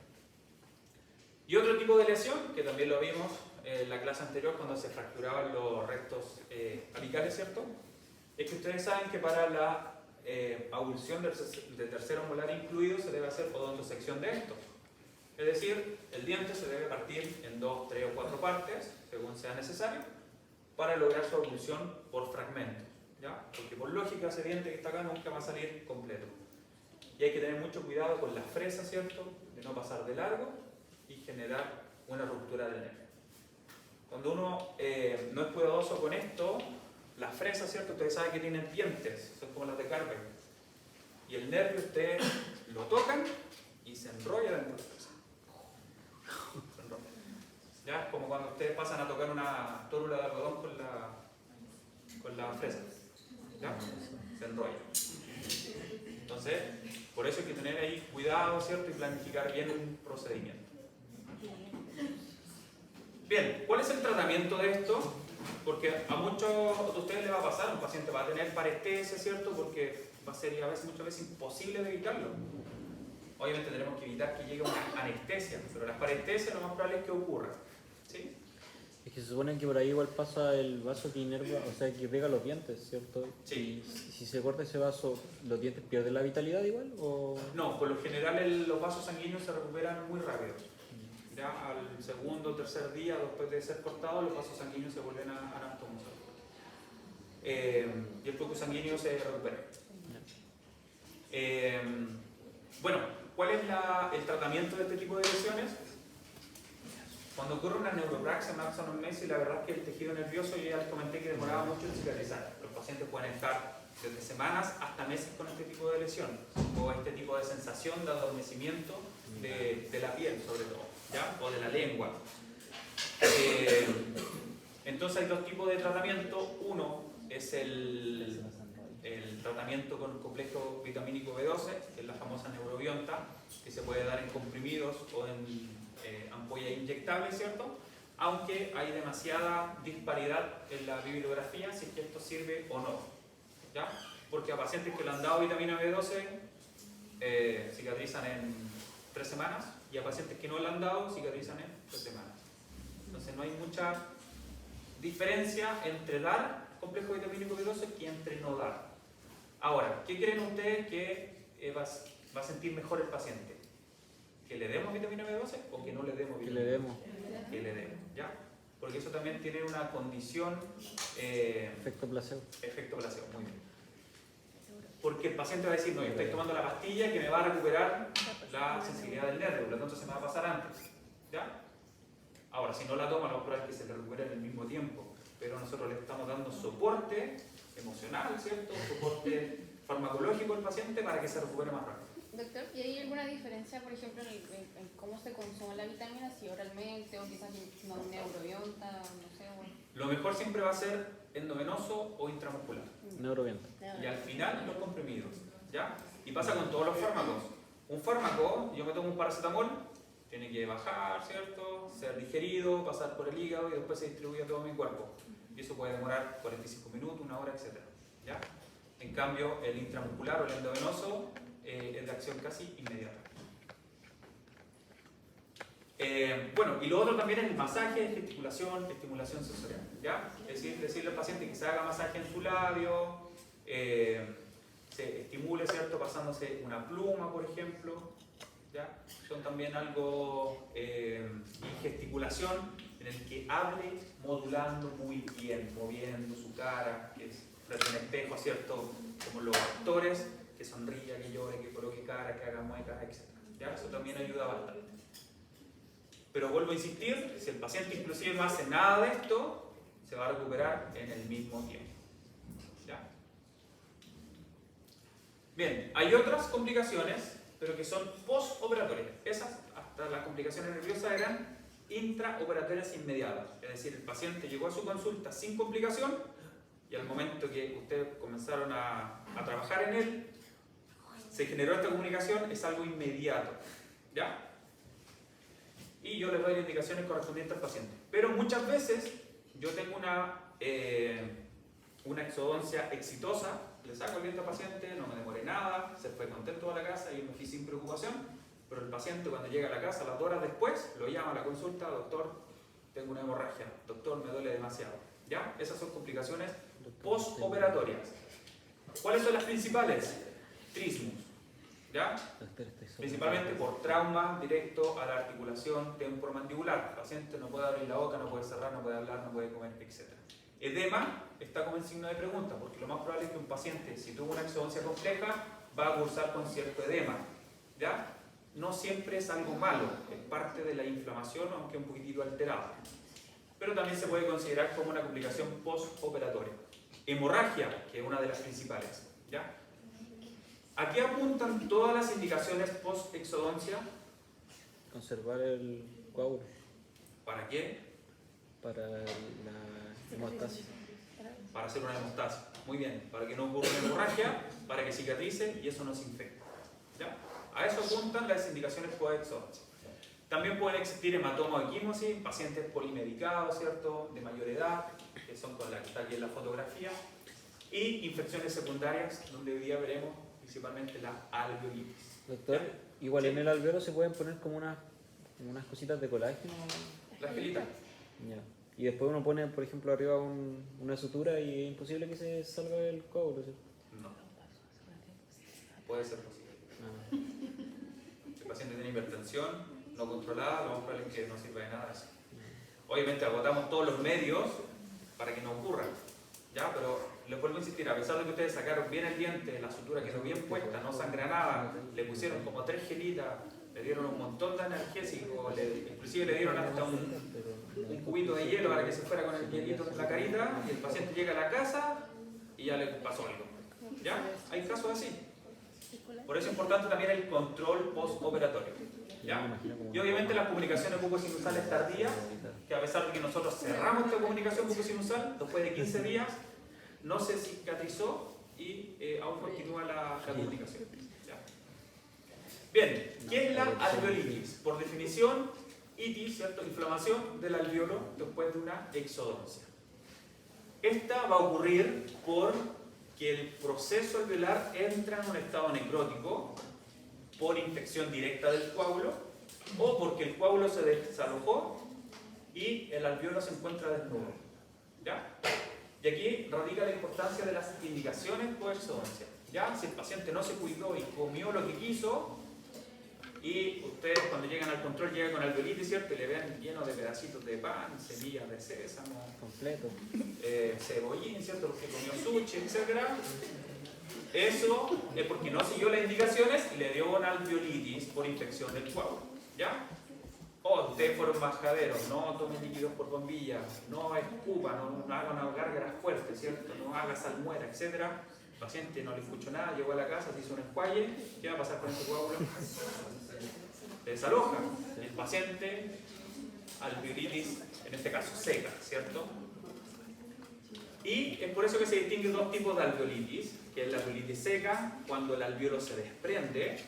Y otro tipo de lesión, que también lo vimos en la clase anterior cuando se fracturaban los restos apicales, ¿cierto?, es que ustedes saben que para la abulsión de tercero molar incluido se debe hacer odontosección de estos. Es decir, el diente se debe partir en 2, 3 o 4 partes, según sea necesario, para lograr su abulsión por fragmentos. ¿Ya? Porque por lógica ese diente que está acá nunca va a salir completo. Y hay que tener mucho cuidado con las fresas, ¿cierto?, de no pasar de largo y generar una ruptura del nervio. Cuando uno no es cuidadoso con esto, las fresas, ¿cierto?, ustedes saben que tienen dientes, son como las de Carver. Y el nervio ustedes lo tocan y se enrolla dentro de la fresa. Se enrolla. ¿Ya? Es como cuando ustedes pasan a tocar una tórula de algodón con la fresa. ¿Ya? Se enrolla. Entonces, por eso hay que tener ahí cuidado, ¿cierto?, y planificar bien un procedimiento. Bien, ¿cuál es el tratamiento de esto? Porque a muchos de ustedes les va a pasar, un paciente va a tener parestesia, ¿cierto? Porque va a ser muchas veces imposible de evitarlo. Obviamente tenemos que evitar que llegue una anestesia, pero las parestesias lo más probable es que ocurra, ¿sí? Es que se supone que por ahí igual pasa el vaso que inerva, o sea, que pega los dientes, ¿cierto? Sí. Y si se corta ese vaso, ¿los dientes pierden la vitalidad igual? ¿O? No, por lo general los vasos sanguíneos se recuperan muy rápido. Ya al segundo o tercer día después de ser cortados, los vasos sanguíneos se vuelven anastomosos. Y el flujo sanguíneo se recupera. Bueno, ¿cuál es el tratamiento de este tipo de lesiones? Cuando ocurre una neuropraxia, una axonomesis, la verdad es que el tejido nervioso, yo ya les comenté que demoraba mucho en cicatrizar. Los pacientes pueden estar desde semanas hasta meses con este tipo de lesión o este tipo de sensación de adormecimiento de la piel, sobre todo, ¿ya? O de la lengua. Entonces hay dos tipos de tratamiento. Uno es el tratamiento con complejo vitamínico B12, que es la famosa neurobionta, que se puede dar en comprimidos o en ampollas inyectables, ¿cierto? Aunque hay demasiada disparidad en la bibliografía si es que esto sirve o no, ¿ya? Porque a pacientes que le han dado vitamina B12 cicatrizan en 3 semanas y a pacientes que no le han dado cicatrizan en 3 semanas. Entonces no hay mucha diferencia entre dar complejo vitamínico B12 y entre no dar. Ahora, ¿qué creen ustedes que va a sentir mejor el paciente? ¿Que le demos vitamina B12 o que no le demos vitamina B12? Que le demos. Que le demos, ¿ya? Porque eso también tiene una condición... Efecto placebo. Efecto placebo, muy bien. Porque el paciente va a decir, no, yo estoy tomando la pastilla que me va a recuperar la sensibilidad del nervio, por lo tanto se me va a pasar antes, ¿ya? Ahora, si no la toma, lo más probable es que se le recupere en el mismo tiempo, pero nosotros le estamos dando soporte emocional, ¿cierto? Soporte farmacológico al paciente para que se recupere más rápido. Doctor, ¿y hay alguna diferencia, por ejemplo, en cómo se consume la vitamina, si oralmente o quizás una neurobionta, no sé? Bueno. Lo mejor siempre va a ser endovenoso o intramuscular. Neuroviento. Y al final los comprimidos, ¿ya? Y pasa con todos los fármacos. Un fármaco, yo me tomo un paracetamol, tiene que bajar, ¿cierto? Ser digerido, pasar por el hígado y después se distribuye a todo mi cuerpo. Y eso puede demorar 45 minutos, 1 hora, etc. ¿Ya? En cambio, el intramuscular o el endovenoso es de acción casi inmediata. Bueno, y lo otro también es el masaje, gesticulación, estimulación sensorial, ¿ya? Es decir, decirle al paciente que se haga masaje en su labio, se estimule, ¿cierto? Pasándose una pluma, por ejemplo, ¿ya? Son también algo, y gesticulación en el que hable modulando muy bien, moviendo su cara, que es frente a un espejo, ¿cierto? Como los actores, que sonría, que llore, que coloque cara, que haga muecas, etc. ¿Ya? Eso también ayuda bastante. Pero vuelvo a insistir, si el paciente inclusive no hace nada de esto, se va a recuperar en el mismo tiempo. ¿Ya? Bien, hay otras complicaciones, pero que son postoperatorias. Esas, hasta las complicaciones nerviosas, eran intraoperatorias inmediatas. Es decir, el paciente llegó a su consulta sin complicación y al momento que ustedes comenzaron a trabajar en él, se generó esta comunicación, es algo inmediato. ¿Ya? Y yo les doy las indicaciones correspondientes al paciente. Pero muchas veces yo tengo una exodoncia exitosa, le saco el diente al paciente, no me demoré nada, se fue contento a la casa y me fui sin preocupación, pero el paciente cuando llega a la casa, las horas después, lo llama a la consulta, doctor, tengo una hemorragia, doctor, me duele demasiado. ¿Ya? Esas son complicaciones postoperatorias. ¿Cuáles son las principales? Trismus. ¿Ya? Principalmente por trauma directo a la articulación temporomandibular. El paciente no puede abrir la boca, no puede cerrar, no puede hablar, no puede comer, etc. Edema está como en signo de pregunta, porque lo más probable es que un paciente, si tuvo una exodoncia compleja, va a cursar con cierto edema. ¿Ya? No siempre es algo malo, es parte de la inflamación, aunque un poquitito alterada. Pero también se puede considerar como una complicación postoperatoria. Hemorragia, que es una de las principales. ¿Ya? Aquí apuntan todas las indicaciones post-exodoncia. Conservar el coágulo. ¿Para qué? Para la hemostasis. Para hacer una hemostasis. Muy bien. Para que no ocurra una hemorragia, para que cicatrice y eso no se infecte. ¿Ya? A eso apuntan las indicaciones post-exodoncia. También pueden existir hematomas o equimosis en pacientes polimedicados, ¿cierto? De mayor edad, que son con la que está aquí en la fotografía, y infecciones secundarias, donde hoy día veremos principalmente la alveolitis. Doctor, igual Sí. en el alveolo se pueden poner como unas cositas de colágeno. La gelita. Ya. Y después uno pone, por ejemplo, arriba una sutura y es imposible que se salga el coágulo, ¿cierto? No. Puede ser posible. Ah. Si el paciente tiene hipertensión no controlada, lo más probable es que no sirva de nada eso. Obviamente agotamos todos los medios para que no ocurra, ¿ya? Pero les vuelvo a insistir, a pesar de que ustedes sacaron bien el diente, la sutura quedó bien puesta, no sangra nada, le pusieron como 3 gelitas, le dieron un montón de analgésicos, inclusive le dieron hasta un cubito de hielo para que se fuera con el hielito en la carita, y el paciente llega a la casa y ya le pasó algo. ¿Ya? Hay casos así. Por eso es importante también el control postoperatorio. ¿Ya? Y obviamente las comunicaciones bucosinusales tardías, que a pesar de que nosotros cerramos esta comunicación bucosinusal, después de 15 días, no se cicatrizó y aún continúa la comunicación. ¿Ya? Bien, ¿qué es la alveolitis? Por definición, itis, ¿cierto? Inflamación del alveolo después de una exodoncia. Esta va a ocurrir porque el proceso alveolar entra en un estado necrótico por infección directa del coágulo o porque el coágulo se desalojó y el alveolo se encuentra desnudo. ¿Ya? Y aquí radica la importancia de las indicaciones por exodoncia. ¿Ya? Si el paciente no se cuidó y comió lo que quiso, y ustedes cuando llegan al control llegan con alveolitis, ¿cierto? Y le ven lleno de pedacitos de pan, semillas de sésamo, Completo. cebollín, ¿cierto? Porque comió sushi, etc. Eso es porque no siguió las indicaciones y le dio una alveolitis por infección del coágulo. ¿Ya? O ustedes fueron majaderos, no tomen líquidos por bombilla, no escupan, no hagan una gárgara fuerte, ¿cierto? No haga salmuera, etc. El paciente no le escuchó nada, llegó a la casa, se hizo un enjuague. ¿Qué va a pasar con este coágulo? Se desaloja. El paciente, alveolitis, en este caso seca, ¿cierto? Y es por eso que se distinguen dos tipos de alveolitis, que es la alveolitis seca, cuando el alveolo se desprende.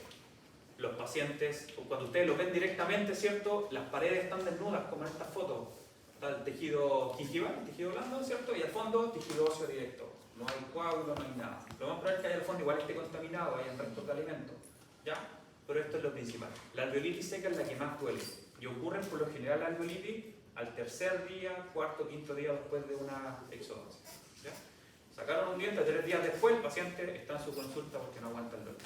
Los pacientes, cuando ustedes lo ven directamente, ¿cierto? Las paredes están desnudas, como en esta foto. Está el tejido gingival, el tejido blando, ¿cierto? Y al fondo, tejido óseo directo. No hay coágulo, no hay nada. Lo más probable es que haya al fondo igual esté contaminado, hay restos de alimentos. ¿Ya? Pero esto es lo principal. La alveolitis seca es la que más duele. Y ocurre por lo general la alveolitis al tercer día, cuarto, quinto día después de una exodoncia. ¿Ya? Sacaron un diente, 3 días después el paciente está en su consulta porque no aguanta el dolor.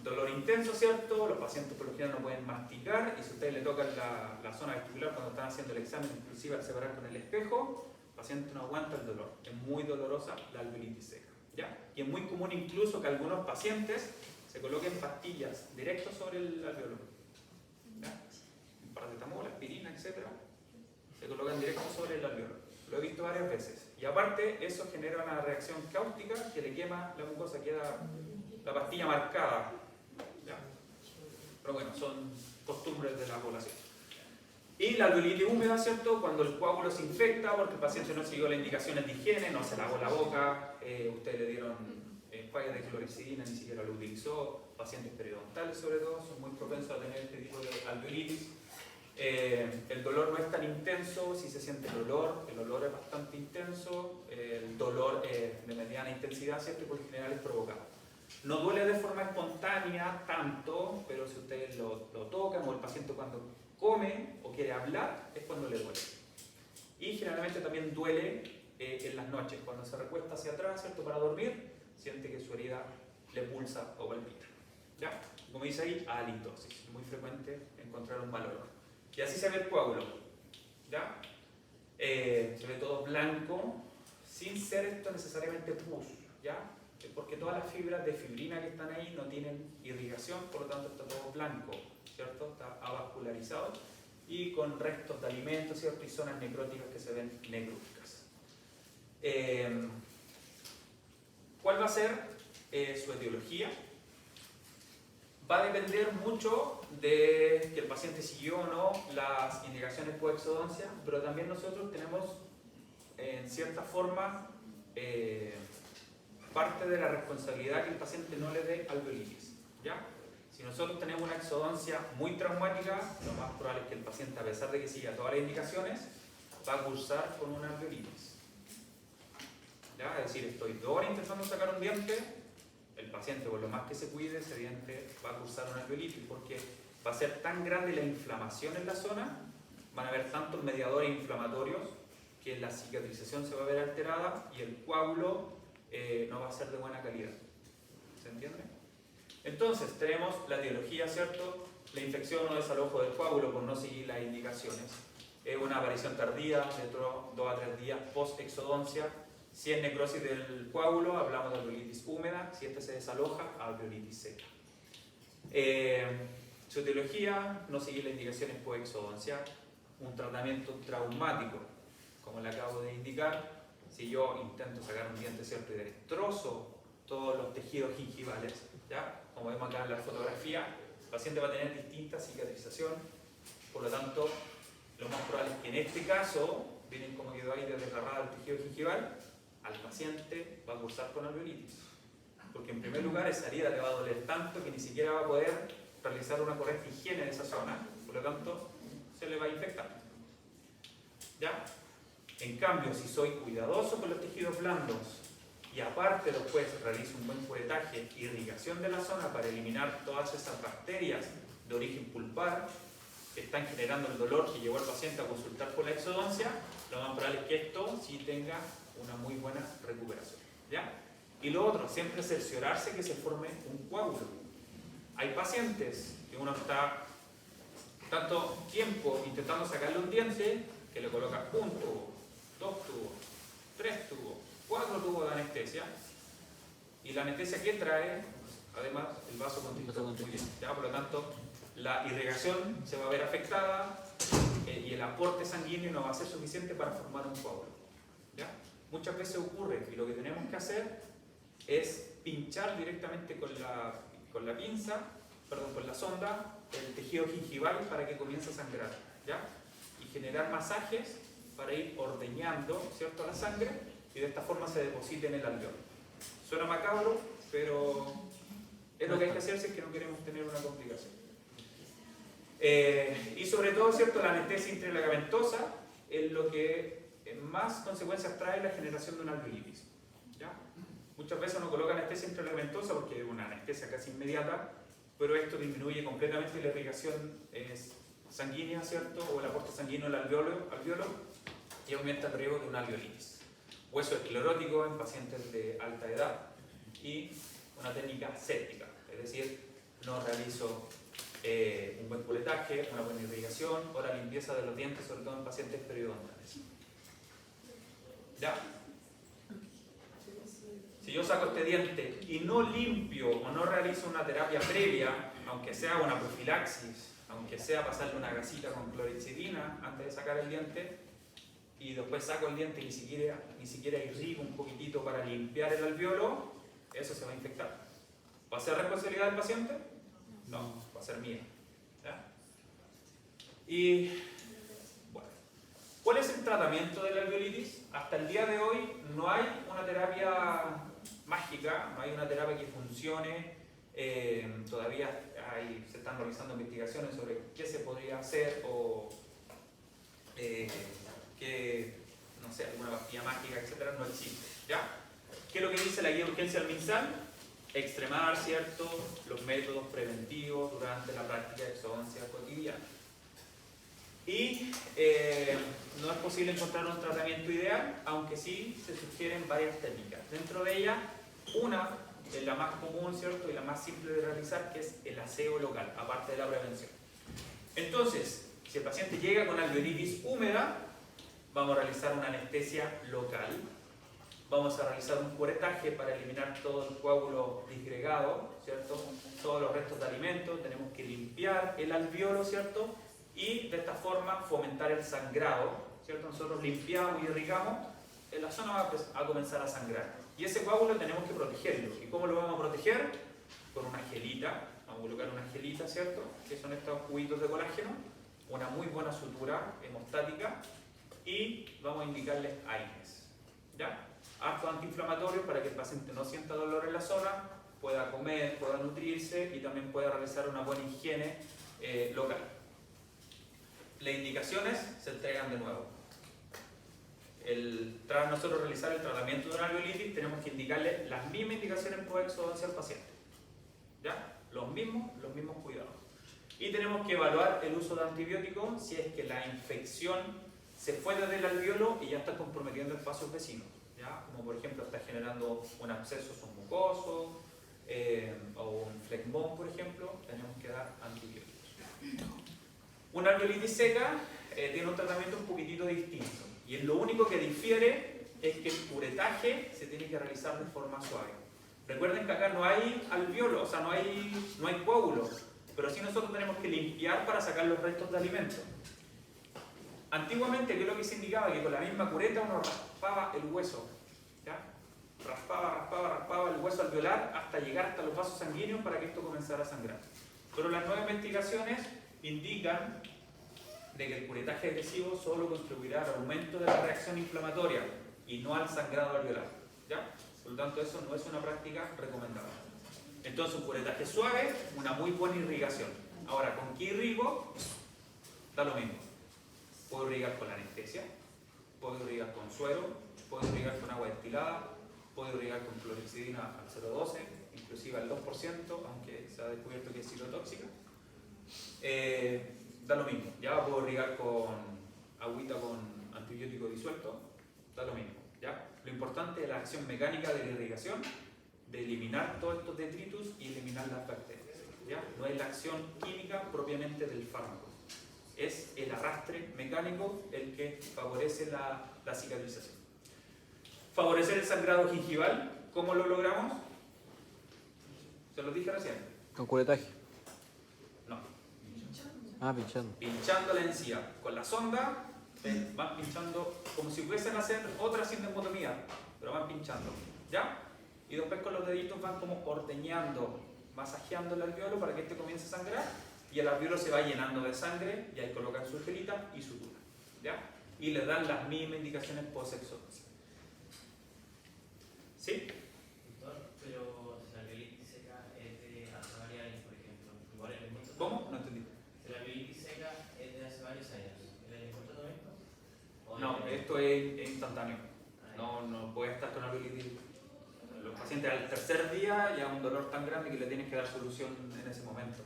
Dolor intenso, ¿cierto? Los pacientes por lo general no pueden masticar y si ustedes le tocan la zona vestibular cuando están haciendo el examen, inclusive al separar con el espejo, el paciente no aguanta el dolor. Es muy dolorosa la alveolitis seca. ¿Ya? Y es muy común incluso que algunos pacientes se coloquen pastillas directas sobre el alveolo. ¿Ya? Paracetamol, aspirina, etc. Se colocan directo sobre el alveolo. Lo he visto varias veces. Y aparte, eso genera una reacción cáustica que le quema la mucosa, queda la pastilla marcada. ¿Ya? Pero bueno, son costumbres de la población. Y la alveolitis húmeda, ¿cierto? Cuando el coágulo se infecta porque el paciente no siguió las indicaciones de higiene, no se lavó la boca, ustedes le dieron enjuague de clorexidina, ni siquiera lo utilizó. Pacientes periodontales, sobre todo, son muy propensos a tener este tipo de alveolitis. El dolor no es tan intenso, si se siente el olor es bastante intenso, el dolor de mediana intensidad, ¿cierto? Y por lo general es provocado. No duele de forma espontánea tanto, pero si ustedes lo tocan o el paciente cuando come o quiere hablar, es cuando le duele. Y generalmente también duele en las noches, cuando se recuesta hacia atrás, ¿cierto? Para dormir, siente que su herida le pulsa o palpita. ¿Ya? Como dice ahí, halitosis. Es muy frecuente encontrar un mal olor. Y así se ve el coágulo. ¿Ya? Se ve todo blanco, sin ser esto necesariamente pus. ¿Ya? Porque todas las fibras de fibrina que están ahí no tienen irrigación, por lo tanto está todo blanco, ¿cierto? Está avascularizado y con restos de alimentos, ¿cierto? Y zonas necróticas que se ven necróticas. ¿Cuál va a ser su etiología? Va a depender mucho de que el paciente siguió o no las indicaciones por exodoncia, pero también nosotros tenemos en cierta forma parte de la responsabilidad que el paciente no le dé alveolitis. ¿Ya? Si nosotros tenemos una exodoncia muy traumática, lo más probable es que el paciente, a pesar de que siga todas las indicaciones, va a cursar con una alveolitis. ¿Ya? Es decir, estoy 2 horas intentando sacar un diente, el paciente, por lo más que se cuide, ese diente va a cursar una alveolitis, porque va a ser tan grande la inflamación en la zona, van a haber tantos mediadores inflamatorios, que la cicatrización se va a ver alterada y el coágulo no va a ser de buena calidad. ¿Se entiende? Entonces, tenemos la etiología, ¿cierto? La infección o desalojo del coágulo por no seguir las indicaciones. Es una aparición tardía, de 2 a 3 días post-exodoncia. Si es necrosis del coágulo, hablamos de alveolitis húmeda. Si este se desaloja, alveolitis seca. Su etiología, no seguir las indicaciones post-exodoncia. Un tratamiento traumático, como le acabo de indicar. Si yo intento sacar un diente, ¿cierto? Y destrozo todos los tejidos gingivales, ¿ya? Como vemos acá en la fotografía, el paciente va a tener distinta cicatrización, por lo tanto, lo más probable es que en este caso, miren cómo quedó ahí desgarrado el tejido gingival, al paciente va a cursar con alveolitis. Porque en primer lugar esa herida le va a doler tanto que ni siquiera va a poder realizar una correcta higiene de esa zona, por lo tanto, se le va a infectar. ¿Ya? En cambio, si soy cuidadoso con los tejidos blandos y aparte después realizo un buen curetaje, irrigación de la zona para eliminar todas esas bacterias de origen pulpar que están generando el dolor que llevó al paciente a consultar por la exodoncia, lo más probable es que esto sí tenga una muy buena recuperación. ¿Ya? Y lo otro, siempre cerciorarse que se forme un coágulo. Hay pacientes que uno está tanto tiempo intentando sacarle un diente que le coloca un tubo, 2 tubos, 3 tubos, 4 tubos de anestesia, y la anestesia que trae, además, el vasoconstrictor. Muy bien. ¿Ya? Por lo tanto, la irrigación se va a ver afectada y el aporte sanguíneo no va a ser suficiente para formar un coágulo. ¿Ya? Muchas veces ocurre y lo que tenemos que hacer es pinchar directamente con la pinza, perdón, con la sonda, el tejido gingival para que comience a sangrar. ¿Ya? Y generar masajes para ir ordeñando, ¿cierto?, la sangre y de esta forma se deposite en el alveolo. Suena macabro, pero es lo que hay que hacer si es que no queremos tener una complicación. Y sobre todo, ¿cierto?, la anestesia intraligamenosa es lo que más consecuencias trae la generación de una alveolitis. ¿Ya? Muchas veces uno coloca anestesia intraligamenosa porque es una anestesia casi inmediata, pero esto disminuye completamente la irrigación sanguínea, ¿cierto?, o el aporte sanguíneo al alveolo y aumenta el riesgo de una alveolitis. Hueso esclerótico en pacientes de alta edad y una técnica séptica, es decir, no realizo un buen curetaje, una buena irrigación o la limpieza de los dientes, sobre todo en pacientes periodontales. ¿Ya? Si yo saco este diente y no limpio o no realizo una terapia previa, aunque sea una profilaxis, aunque sea pasarle una gasita con clorhexidina antes de sacar el diente, y después saco el diente y ni siquiera irrigo un poquitito para limpiar el alveolo, eso se va a infectar. ¿Va a ser responsabilidad del paciente? No, va a ser mía. ¿Ya? Y bueno, ¿cuál es el tratamiento de la alveolitis? Hasta el día de hoy no hay una terapia mágica, no hay una terapia que funcione. Todavía se están realizando investigaciones sobre qué se podría hacer o que, no sé, alguna pastilla mágica, etcétera, no existe. ¿Ya? ¿Qué es lo que dice la guía de urgencia del MinSal? Extremar, ¿cierto?, los métodos preventivos durante la práctica de exodoncia cotidiana. Y no es posible encontrar un tratamiento ideal, aunque sí se sugieren varias técnicas. Dentro de ellas, una es la más común, ¿cierto?, y la más simple de realizar, que es el aseo local, aparte de la prevención. Entonces, si el paciente llega con alveolitis húmeda, vamos a realizar una anestesia local. Vamos a realizar un curetaje para eliminar todo el coágulo disgregado, ¿cierto? Todos los restos de alimentos, tenemos que limpiar el alveolo, ¿cierto? Y de esta forma fomentar el sangrado, ¿cierto? Nosotros limpiamos y irrigamos, la zona va a comenzar a sangrar. Y ese coágulo tenemos que protegerlo. ¿Y cómo lo vamos a proteger? Con una gelita, vamos a colocar una gelita, ¿cierto? Que son estos cubitos de colágeno, una muy buena sutura hemostática y vamos a indicarles AINES, ¿ya? Harto antiinflamatorio para que el paciente no sienta dolor en la zona, pueda comer, pueda nutrirse y también pueda realizar una buena higiene local. Las indicaciones se entregan de nuevo. Tras nosotros realizar el tratamiento de una alveolitis, tenemos que indicarle las mismas indicaciones por exodoncia al paciente. ¿Ya? Los mismos cuidados. Y tenemos que evaluar el uso de antibióticos si es que la infección se fue desde el alveolo y ya está comprometiendo espacios vecinos. ¿Ya? Como por ejemplo está generando un absceso submucoso o un flegmón, por ejemplo, tenemos que dar antibióticos. Una alveolitis seca tiene un tratamiento un poquitito distinto. Y lo único que difiere es que el curetaje se tiene que realizar de forma suave. Recuerden que acá no hay alveolo, o sea, no hay coágulo, pero sí nosotros tenemos que limpiar para sacar los restos de alimentos. Antiguamente, ¿qué es lo que se indicaba? Que con la misma cureta uno raspaba el hueso. ¿Ya? Raspaba el hueso alveolar hasta llegar hasta los vasos sanguíneos para que esto comenzara a sangrar. Pero las nuevas investigaciones indican de que el curetaje agresivo solo contribuirá al aumento de la reacción inflamatoria y no al sangrado alveolar. ¿Ya? Por lo tanto, eso no es una práctica recomendada. Entonces, un curetaje suave, una muy buena irrigación. Ahora, ¿con qué irrigo? Da lo mismo. Puedo irrigar con anestesia, puedo irrigar con suero, puedo irrigar con agua destilada, puedo irrigar con clorexidina al 0,12, inclusive al 2%, aunque se ha descubierto que es citotóxica. Da lo mismo. Ya puedo irrigar con agüita con antibiótico disuelto, da lo mismo. ¿Ya? Lo importante es la acción mecánica de la irrigación, de eliminar todos estos detritus y eliminar las bacterias. ¿Ya? No es la acción química propiamente del fármaco. Es el arrastre mecánico el que favorece la cicatrización. Favorecer el sangrado gingival, ¿cómo lo logramos? Se lo dije recién. ¿Con curetaje? No. Ah, pinchando. Pinchando la encía. Con la sonda van pinchando como si fuesen a hacer otra sindembotomía, pero van pinchando. ¿Ya? Y después con los deditos van como ordeñando, masajeando el alveolo para que este comience a sangrar. Y el alveolo se va llenando de sangre y ahí colocan su gelita y sutura. ¿Ya? Y le dan las mismas indicaciones post-exodoncia. ¿Sí? Doctor, pero si la alveolitis seca es de hace varios años, por ejemplo, igual es el mismo tratamiento. ¿Cómo? No entendí. Si la alveolitis seca es de hace varios años, ¿es el mismo tratamiento? No, esto es instantáneo. No puede estar con alveolitis. Los pacientes al tercer día ya un dolor tan grande que le tienes que dar solución en ese momento.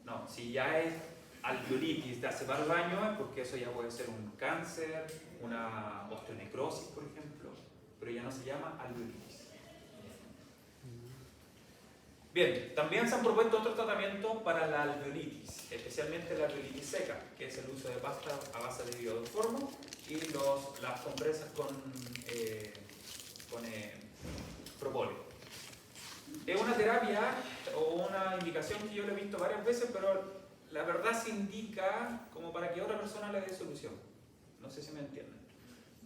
No, si ya es alveolitis de hace varios años es porque eso ya puede ser un cáncer, una osteonecrosis, por ejemplo, pero ya no se llama alveolitis. Bien, también se han propuesto otros tratamientos para la alveolitis, especialmente la alveolitis seca, que es el uso de pasta a base de iodoformo y las compresas con propóleo. Es una terapia o una indicación que yo le he visto varias veces, pero la verdad se indica como para que otra persona le dé solución. No sé si me entienden.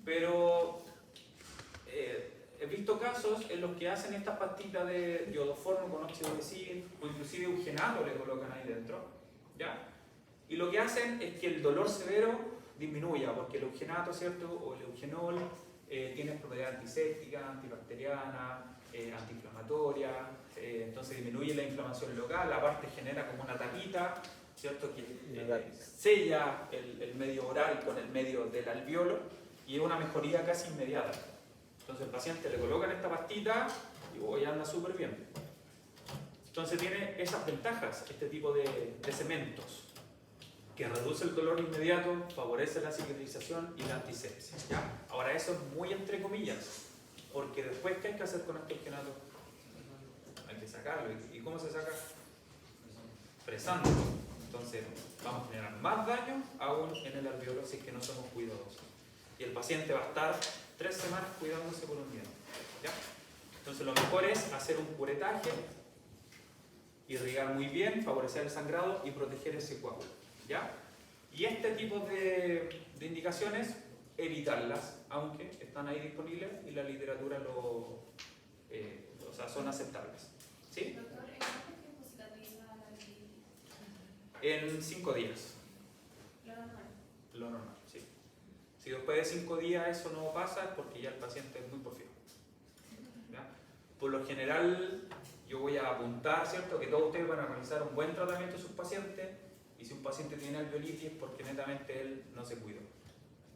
Pero he visto casos en los que hacen estas pastitas de iodoformo con óxido de zinc o inclusive eugenato le colocan ahí dentro. ¿Ya? Y lo que hacen es que el dolor severo disminuya, porque el eugenato, ¿cierto? O el eugenol tiene propiedades antisépticas, antibacterianas, antiinflamatorias, entonces disminuye la inflamación local, aparte genera como una tapita, ¿cierto? Que sella el medio oral con el medio del alveolo y es una mejoría casi inmediata. Entonces el paciente le colocan esta pastita y hoy anda súper bien. Entonces tiene esas ventajas, este tipo de cementos, que reduce el dolor inmediato, favorece la cicatrización y la antisepsis. ¿Ya? Ahora eso es muy entre comillas, porque después ¿qué hay que hacer con este eugenato? Hay que sacarlo. ¿Y cómo se saca? Presando. Entonces vamos a generar más daño aún en el alveolo si es que no somos cuidadosos. Y el paciente va a estar 3 semanas cuidándose por un día. ¿Ya? Entonces lo mejor es hacer un curetaje, irrigar muy bien, favorecer el sangrado y proteger ese coágulo. ¿Ya? Y este tipo de indicaciones, evitarlas, aunque están ahí disponibles y la literatura son aceptables. ¿Sí? Doctor, ¿en cuánto tiempo cicatriza la alveolitis? En 5 días. Lo normal. Lo normal, sí. Si después de 5 días eso no pasa es porque ya el paciente es muy porfiado. ¿Ya? Por lo general, yo voy a apuntar, ¿cierto?, que todos ustedes van a realizar un buen tratamiento de sus pacientes, y si un paciente tiene alveolitis es porque netamente él no se cuidó.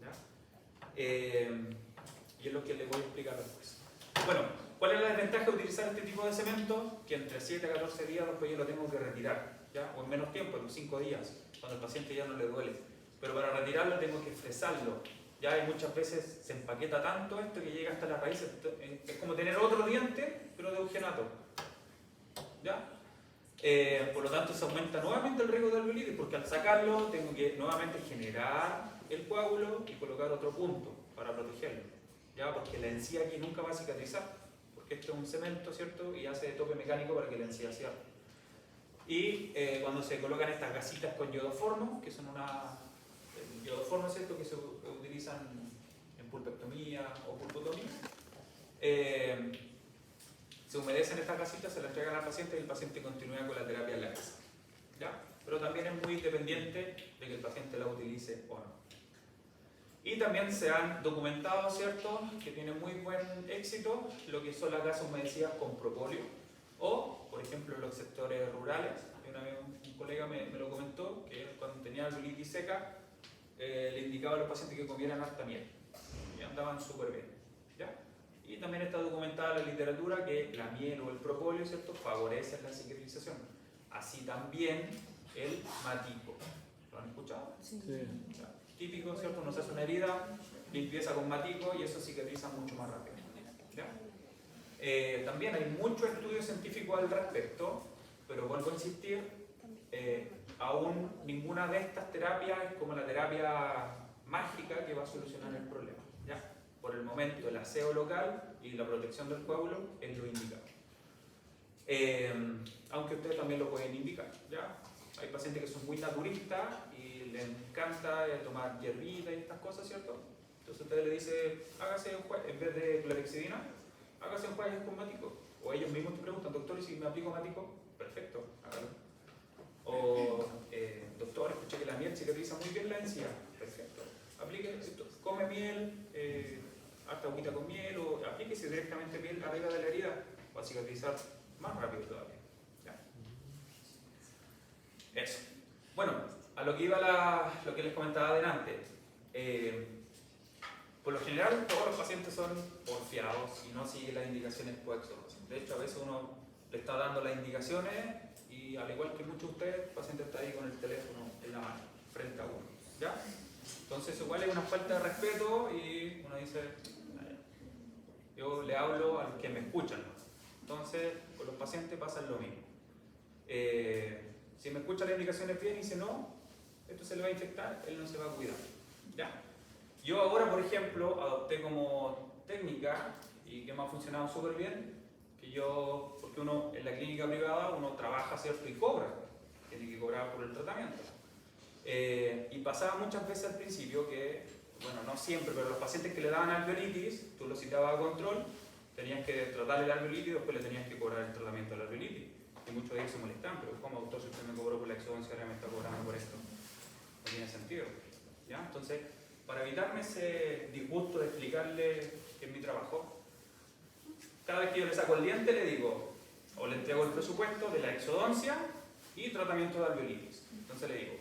¿Ya? Y es lo que les voy a explicar después. Bueno, ¿cuál es la desventaja de utilizar este tipo de cemento? Que entre 7 a 14 días después yo lo tengo que retirar, ¿ya? O en menos tiempo, en 5 días, cuando el paciente ya no le duele. Pero para retirarlo tengo que fresarlo. Ya hay muchas veces se empaqueta tanto esto que llega hasta la raíz. Es como tener otro diente, pero de eugenato. ¿Ya? Por lo tanto se aumenta nuevamente el riesgo de alveolitis, porque al sacarlo tengo que nuevamente generar el coágulo y colocar otro punto para protegerlo, ¿ya? Porque la encía aquí nunca va a cicatrizar, porque esto es un cemento, ¿cierto? Y hace de tope mecánico para que la encía cierre. Y cuando se colocan estas gasitas con iodoformo, que son iodoformo, ¿cierto?, que se utilizan en pulpectomía o pulpotomía, se humedecen estas gasitas, se las entregan al paciente y el paciente continúa con la terapia en la casa, ¿ya? Pero también es muy independiente de que el paciente la utilice o no. Y también se han documentado, ¿cierto?, que tiene muy buen éxito lo que son las gasas humedecidas con propóleo, o, por ejemplo, en los sectores rurales. Una vez un colega me lo comentó, que cuando tenía alveolitis seca, le indicaba a los pacientes que comieran harta miel, y andaban súper bien, ¿ya? Y también está documentada en la literatura que la miel o el propóleo, ¿cierto?, favorece la cicatrización. Así también el matico. ¿Lo han escuchado? Sí. O sea, típico, ¿cierto? Uno se hace una herida, limpieza con matico y eso cicatriza mucho más rápido, ¿ya? También hay mucho estudio científico al respecto, pero vuelvo a insistir, aún ninguna de estas terapias es como la terapia mágica que va a solucionar el problema, ¿ya? Por el momento el aseo local y la protección del coágulo es lo indicado. Aunque ustedes también lo pueden indicar, ¿ya? Hay pacientes que son muy naturistas y les encanta tomar hierbita y estas cosas, ¿cierto? Entonces usted le dice, hágase un juez, en vez de clorexidina, hágase un juez con matico. O ellos mismos te preguntan, doctor, ¿y si me aplico matico? Perfecto, hágalo. O, doctor, escuché que la miel cicatriza muy bien la encía. Perfecto. Aplique esto, come miel, harta agüita con miel, o aplíquese directamente miel arriba de la herida, va a cicatrizar más rápido todavía. ¿Ya? Eso. Bueno, a lo que iba lo que les comentaba adelante. Por lo general, todos los pacientes son porfiados y no siguen las indicaciones coexorbitantes. De hecho, a veces uno le está dando las indicaciones y, al igual que muchos de ustedes, el paciente está ahí con el teléfono en la mano, frente a uno. ¿Ya? Entonces, igual es una falta de respeto y uno dice, yo le hablo a los que me escuchan, ¿no? Entonces, con los pacientes pasa lo mismo. Si me escucha las indicaciones bien y si no, esto se le va a infectar, él no se va a cuidar. ¿Ya? Yo ahora, por ejemplo, adopté como técnica, y que me ha funcionado súper bien, que yo, porque uno en la clínica privada, uno trabaja, ¿cierto?, y cobra, tiene que cobrar por el tratamiento. Y pasaba muchas veces al principio que, bueno, no siempre, pero los pacientes que le daban alveolitis, tú los citabas a control, tenías que tratar el alveolitis y después le tenías que cobrar el tratamiento del alveolitis. Y muchos de ellos se molestan, pero ¿cómo, doctor, si usted me cobró por la exodoncia, ahora me está cobrando por esto? No tiene sentido. ¿Ya? Entonces, para evitarme ese disgusto de explicarle que es mi trabajo, cada vez que yo le saco el diente le digo, o le entrego el presupuesto de la exodoncia y tratamiento de alveolitis. Entonces le digo,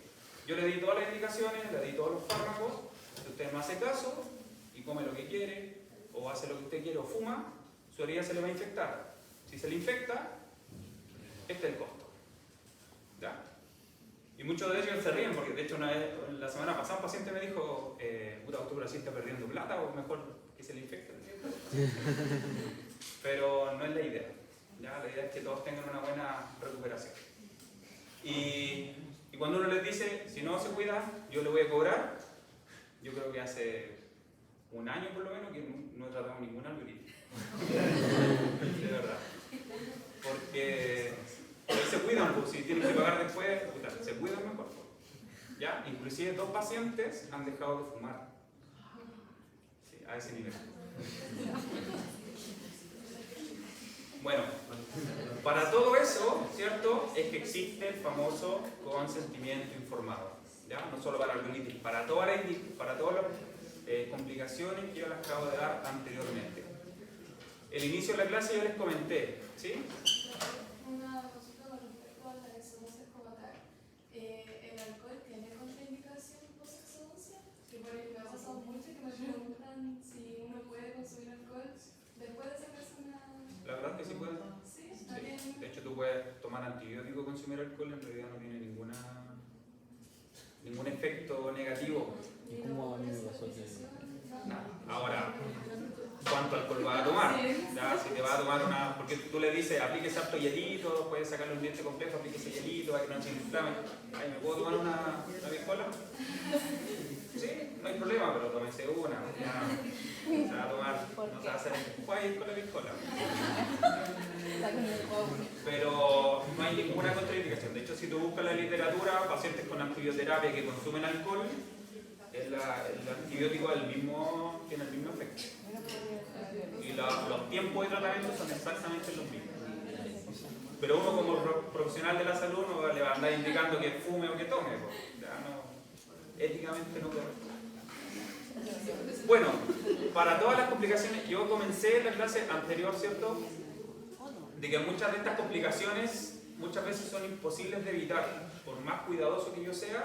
yo le di todas las indicaciones, le di todos los fármacos, si usted me hace caso y come lo que quiere, o hace lo que usted quiere, o fuma, su herida se le va a infectar. Si se le infecta, este es el costo. ¿Ya? Y muchos de ellos se ríen, porque de hecho una vez, la semana pasada un paciente me dijo, puta, doctor, pero así está perdiendo plata, o mejor que se le infecte. Pero no es la idea. ¿Ya? La idea es que todos tengan una buena recuperación. Y cuando uno les dice, si no se cuida, yo le voy a cobrar, yo creo que hace un año por lo menos que no he tratado ninguna alveolitis. De verdad. Porque se cuidan, pues, si tienen que pagar después, se cuidan mejor. ¿Ya? Inclusive 2 pacientes han dejado de fumar. Sí, a ese nivel. Bueno, para todo eso, ¿cierto?, es que existe el famoso consentimiento informado. ¿Ya? No solo para la alveolitis, para todas las complicaciones que yo les acabo de dar anteriormente. El inicio de la clase yo les comenté, ¿sí? tú puedes tomar antibiótico y consumir alcohol, en realidad no tiene ningún efecto negativo. ¿Y cómo a mí me pasó que Nada. Ahora, ¿cuánto alcohol vas a tomar? ¿Ya? Si te vas a tomar una... Porque tú le dices, aplíquese harto hielito, puedes sacarle un diente complejo, aplíquese hielito, para que no se inflame. Ay, ¿me puedo tomar una piscola? Sí, no hay problema, pero tómese una. Ya. Se va a tomar, no se va a hacer guay con la piscola. Pero no hay ninguna contraindicación. De hecho, si tú buscas la literatura, pacientes con antibioterapia que consumen alcohol, el antibiótico tiene el mismo efecto. Y los tiempos de tratamiento son exactamente los mismos. Pero uno como profesional de la salud no le va a andar indicando que fume o que tome. Ya no, éticamente no correcto. Bueno, para todas las complicaciones, yo comencé la clase anterior, ¿cierto? De que muchas de estas complicaciones muchas veces son imposibles de evitar. Por más cuidadoso que yo sea,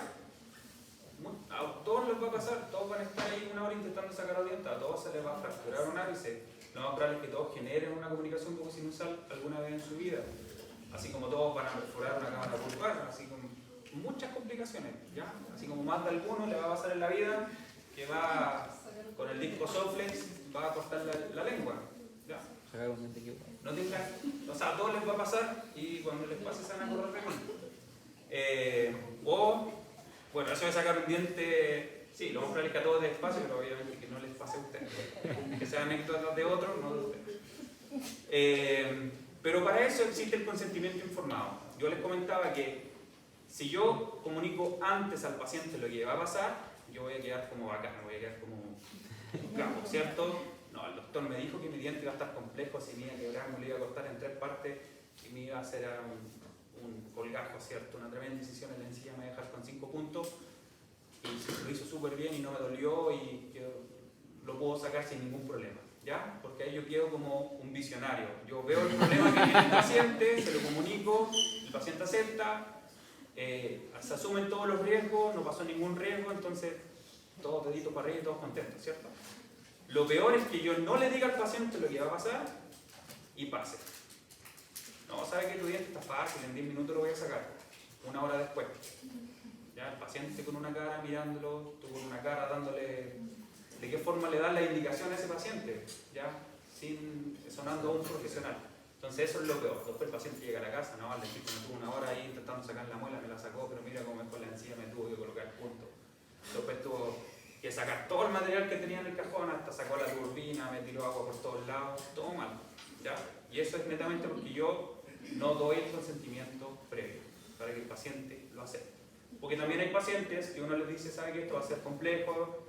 a todos les va a pasar, todos van a estar ahí una hora intentando sacar los dientes, a todos se les va a fracturar un ápice. Lo más probable es que todos generen una comunicación bucosinusal alguna vez en su vida. Así como todos van a perforar una cámara pulmonar, así como muchas complicaciones, ¿ya? Así como más de alguno le va a pasar en la vida que va con el disco Soflex, va a cortar la lengua, ¿ya? sacar un diente equivocado? No tengan, o sea, a todos les va a pasar y cuando les pase se van a acordar de mí. Bueno, eso de sacar un diente, sí, lo más probable es que a todos les pase, pero obviamente que no les pase a ustedes. Que sean anécdotas de otros, no de ustedes. Pero para eso existe el consentimiento informado. Yo les comentaba que si yo comunico antes al paciente lo que va a pasar, yo voy a quedar como bacán, voy a quedar como un capo, ¿cierto? No, el doctor me dijo que mi diente iba a estar complejo, si me iba a quebrar, me lo iba a cortar en 3 partes y me iba a hacer un colgajo, ¿cierto? Una tremenda incisión en la encía, me iba a dejar con 5 puntos y lo hizo súper bien y no me dolió y lo puedo sacar sin ningún problema, ¿ya? Porque ahí yo quedo como un visionario. Yo veo el problema que tiene el paciente, se lo comunico, el paciente acepta, se asumen todos los riesgos, no pasó ningún riesgo, entonces todos deditos para arriba y todos contentos, ¿cierto? Lo peor es que yo no le diga al paciente lo que va a pasar y pase. No, sabe que tu diente está fácil, en 10 minutos lo voy a sacar, 1 hora después. Ya, el paciente con una cara mirándolo, tú con una cara dándole, de qué forma le das la indicación a ese paciente, ya, sin sonando a un profesional. Entonces eso es lo peor. Después el paciente llega a la casa, no, el dentista me tuvo 1 hora ahí intentando sacar la muela, me la sacó, pero mira cómo es con la encía, me tuvo que colocar punto. Después tuvo que sacar todo el material que tenía en el cajón, hasta sacó la turbina, me tiró agua por todos lados, todo mal, ¿ya? Y eso es netamente porque yo no doy el consentimiento previo para que el paciente lo acepte. Porque también hay pacientes que uno les dice, sabe que esto va a ser complejo,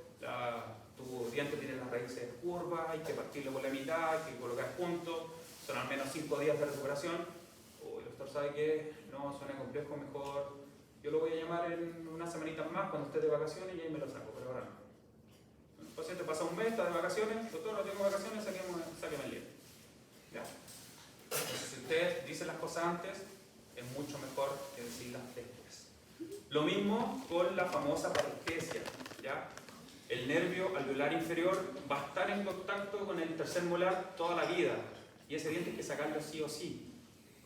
tu diente tiene las raíces curvas, hay que partirlo por la mitad, hay que colocar puntos, son al menos 5 días de recuperación. El doctor sabe que no suena complejo, mejor yo lo voy a llamar en unas semanitas más cuando esté de vacaciones y ahí me lo saco, pero ahora no. El paciente pasa 1 mes, está de vacaciones, doctor, no tengo vacaciones, sáqueme el diente. ¿Ya? Entonces, si usted dice las cosas antes, es mucho mejor que decirlas después. Lo mismo con la famosa parestesia, ¿ya? El nervio alveolar inferior va a estar en contacto con el tercer molar toda la vida y ese diente hay que sacarlo sí o sí.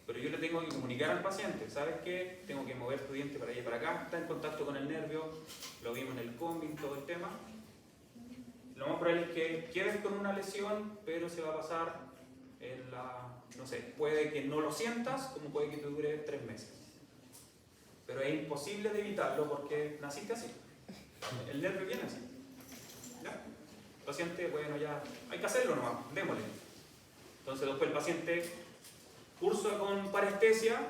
Pero yo le tengo que comunicar al paciente, ¿sabes qué? Tengo que mover tu diente para allá y para acá, está en contacto con el nervio, lo vimos en el combi, todo el tema. Lo más probable es que quedes con una lesión, pero se va a pasar en no sé, puede que no lo sientas, como puede que te dure 3 meses. Pero es imposible de evitarlo porque naciste así. El nervio viene así. ¿Ya? El paciente, bueno, ya hay que hacerlo nomás, démosle. Entonces después el paciente cursa con parestesia,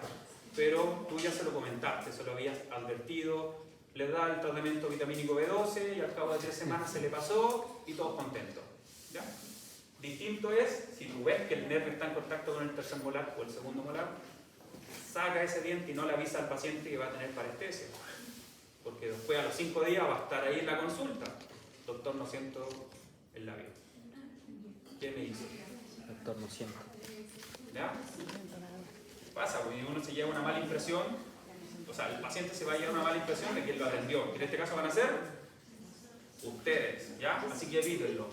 pero tú ya se lo comentaste, se lo habías advertido, le da el tratamiento vitamínico B12 y al cabo de 3 semanas se le pasó y todos contentos. ¿Ya? Distinto es si tú ves que el nervio está en contacto con el tercer molar o el segundo molar, saca ese diente y no le avisa al paciente que va a tener parestesia. Porque después a los 5 días va a estar ahí en la consulta. Doctor, no siento el labio. ¿Qué me dice? Doctor, no siento. ¿Ya? ¿Qué pasa? Porque uno se lleva una mala impresión, o sea, el paciente se va a llevar una mala impresión de quien lo atendió. Que en este caso van a ser ustedes, ¿ya? Así que evítenlo.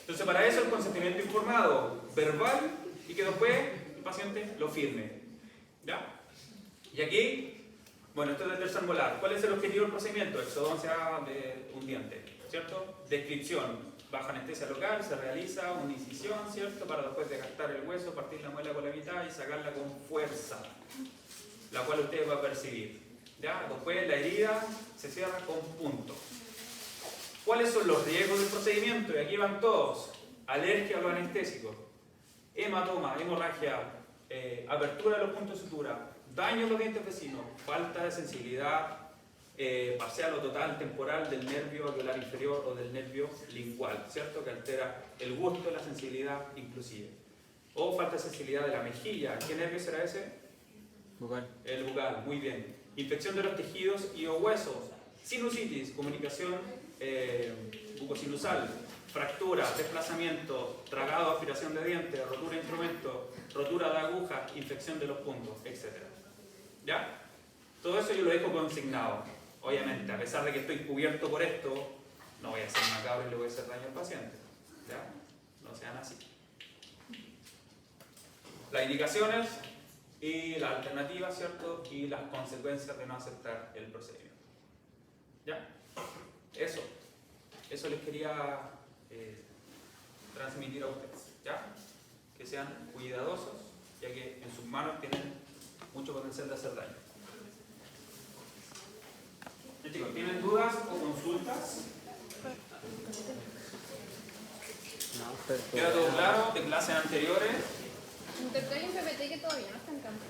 Entonces, para eso el consentimiento informado, verbal, y que después el paciente lo firme. ¿Ya? Y aquí, bueno, esto es de tercer molar. ¿Cuál es el objetivo del procedimiento? Exodoncia de un diente, ¿cierto? Descripción. Bajo anestesia local se realiza una incisión, ¿cierto? Para después desgastar el hueso, partir la muela por la mitad y sacarla con fuerza, la cual usted va a percibir. ¿Ya? Después la herida se cierra con punto. ¿Cuáles son los riesgos del procedimiento? Y aquí van todos. Alergia a los anestésicos, hematoma, hemorragia, apertura de los puntos de sutura, daño a los dientes vecinos, falta de sensibilidad parcial o total, temporal del nervio alveolar inferior o del nervio lingual, ¿cierto? Que altera el gusto, la sensibilidad inclusive. O falta de sensibilidad de la mejilla. ¿Qué nervio será ese? Bucal. El bucal, muy bien. Infección de los tejidos y o huesos. Sinusitis, comunicación bucosinusal, fractura, desplazamiento, tragado, aspiración de dientes, rotura de instrumento, rotura de agujas, infección de los puntos, etc. ¿Ya? Todo eso yo lo dejo consignado. Obviamente, a pesar de que estoy cubierto por esto, no voy a ser macabro y le voy a hacer daño al paciente. ¿Ya? No sean así. Las indicaciones y las alternativas, ¿cierto? Y las consecuencias de no aceptar el procedimiento. ¿Ya? Eso les quería transmitir a ustedes. ¿Ya? Que sean cuidadosos, ya que en sus manos tienen mucho potencial de hacer daño. ¿Ya, chicos? ¿Tienen dudas o consultas? ¿Queda todo claro de clases anteriores? Hay un PPT que todavía no está en campo.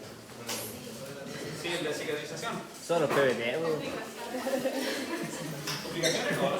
Sí, el de cicatrización. Solo PBT, ¿Complicaciones? No, no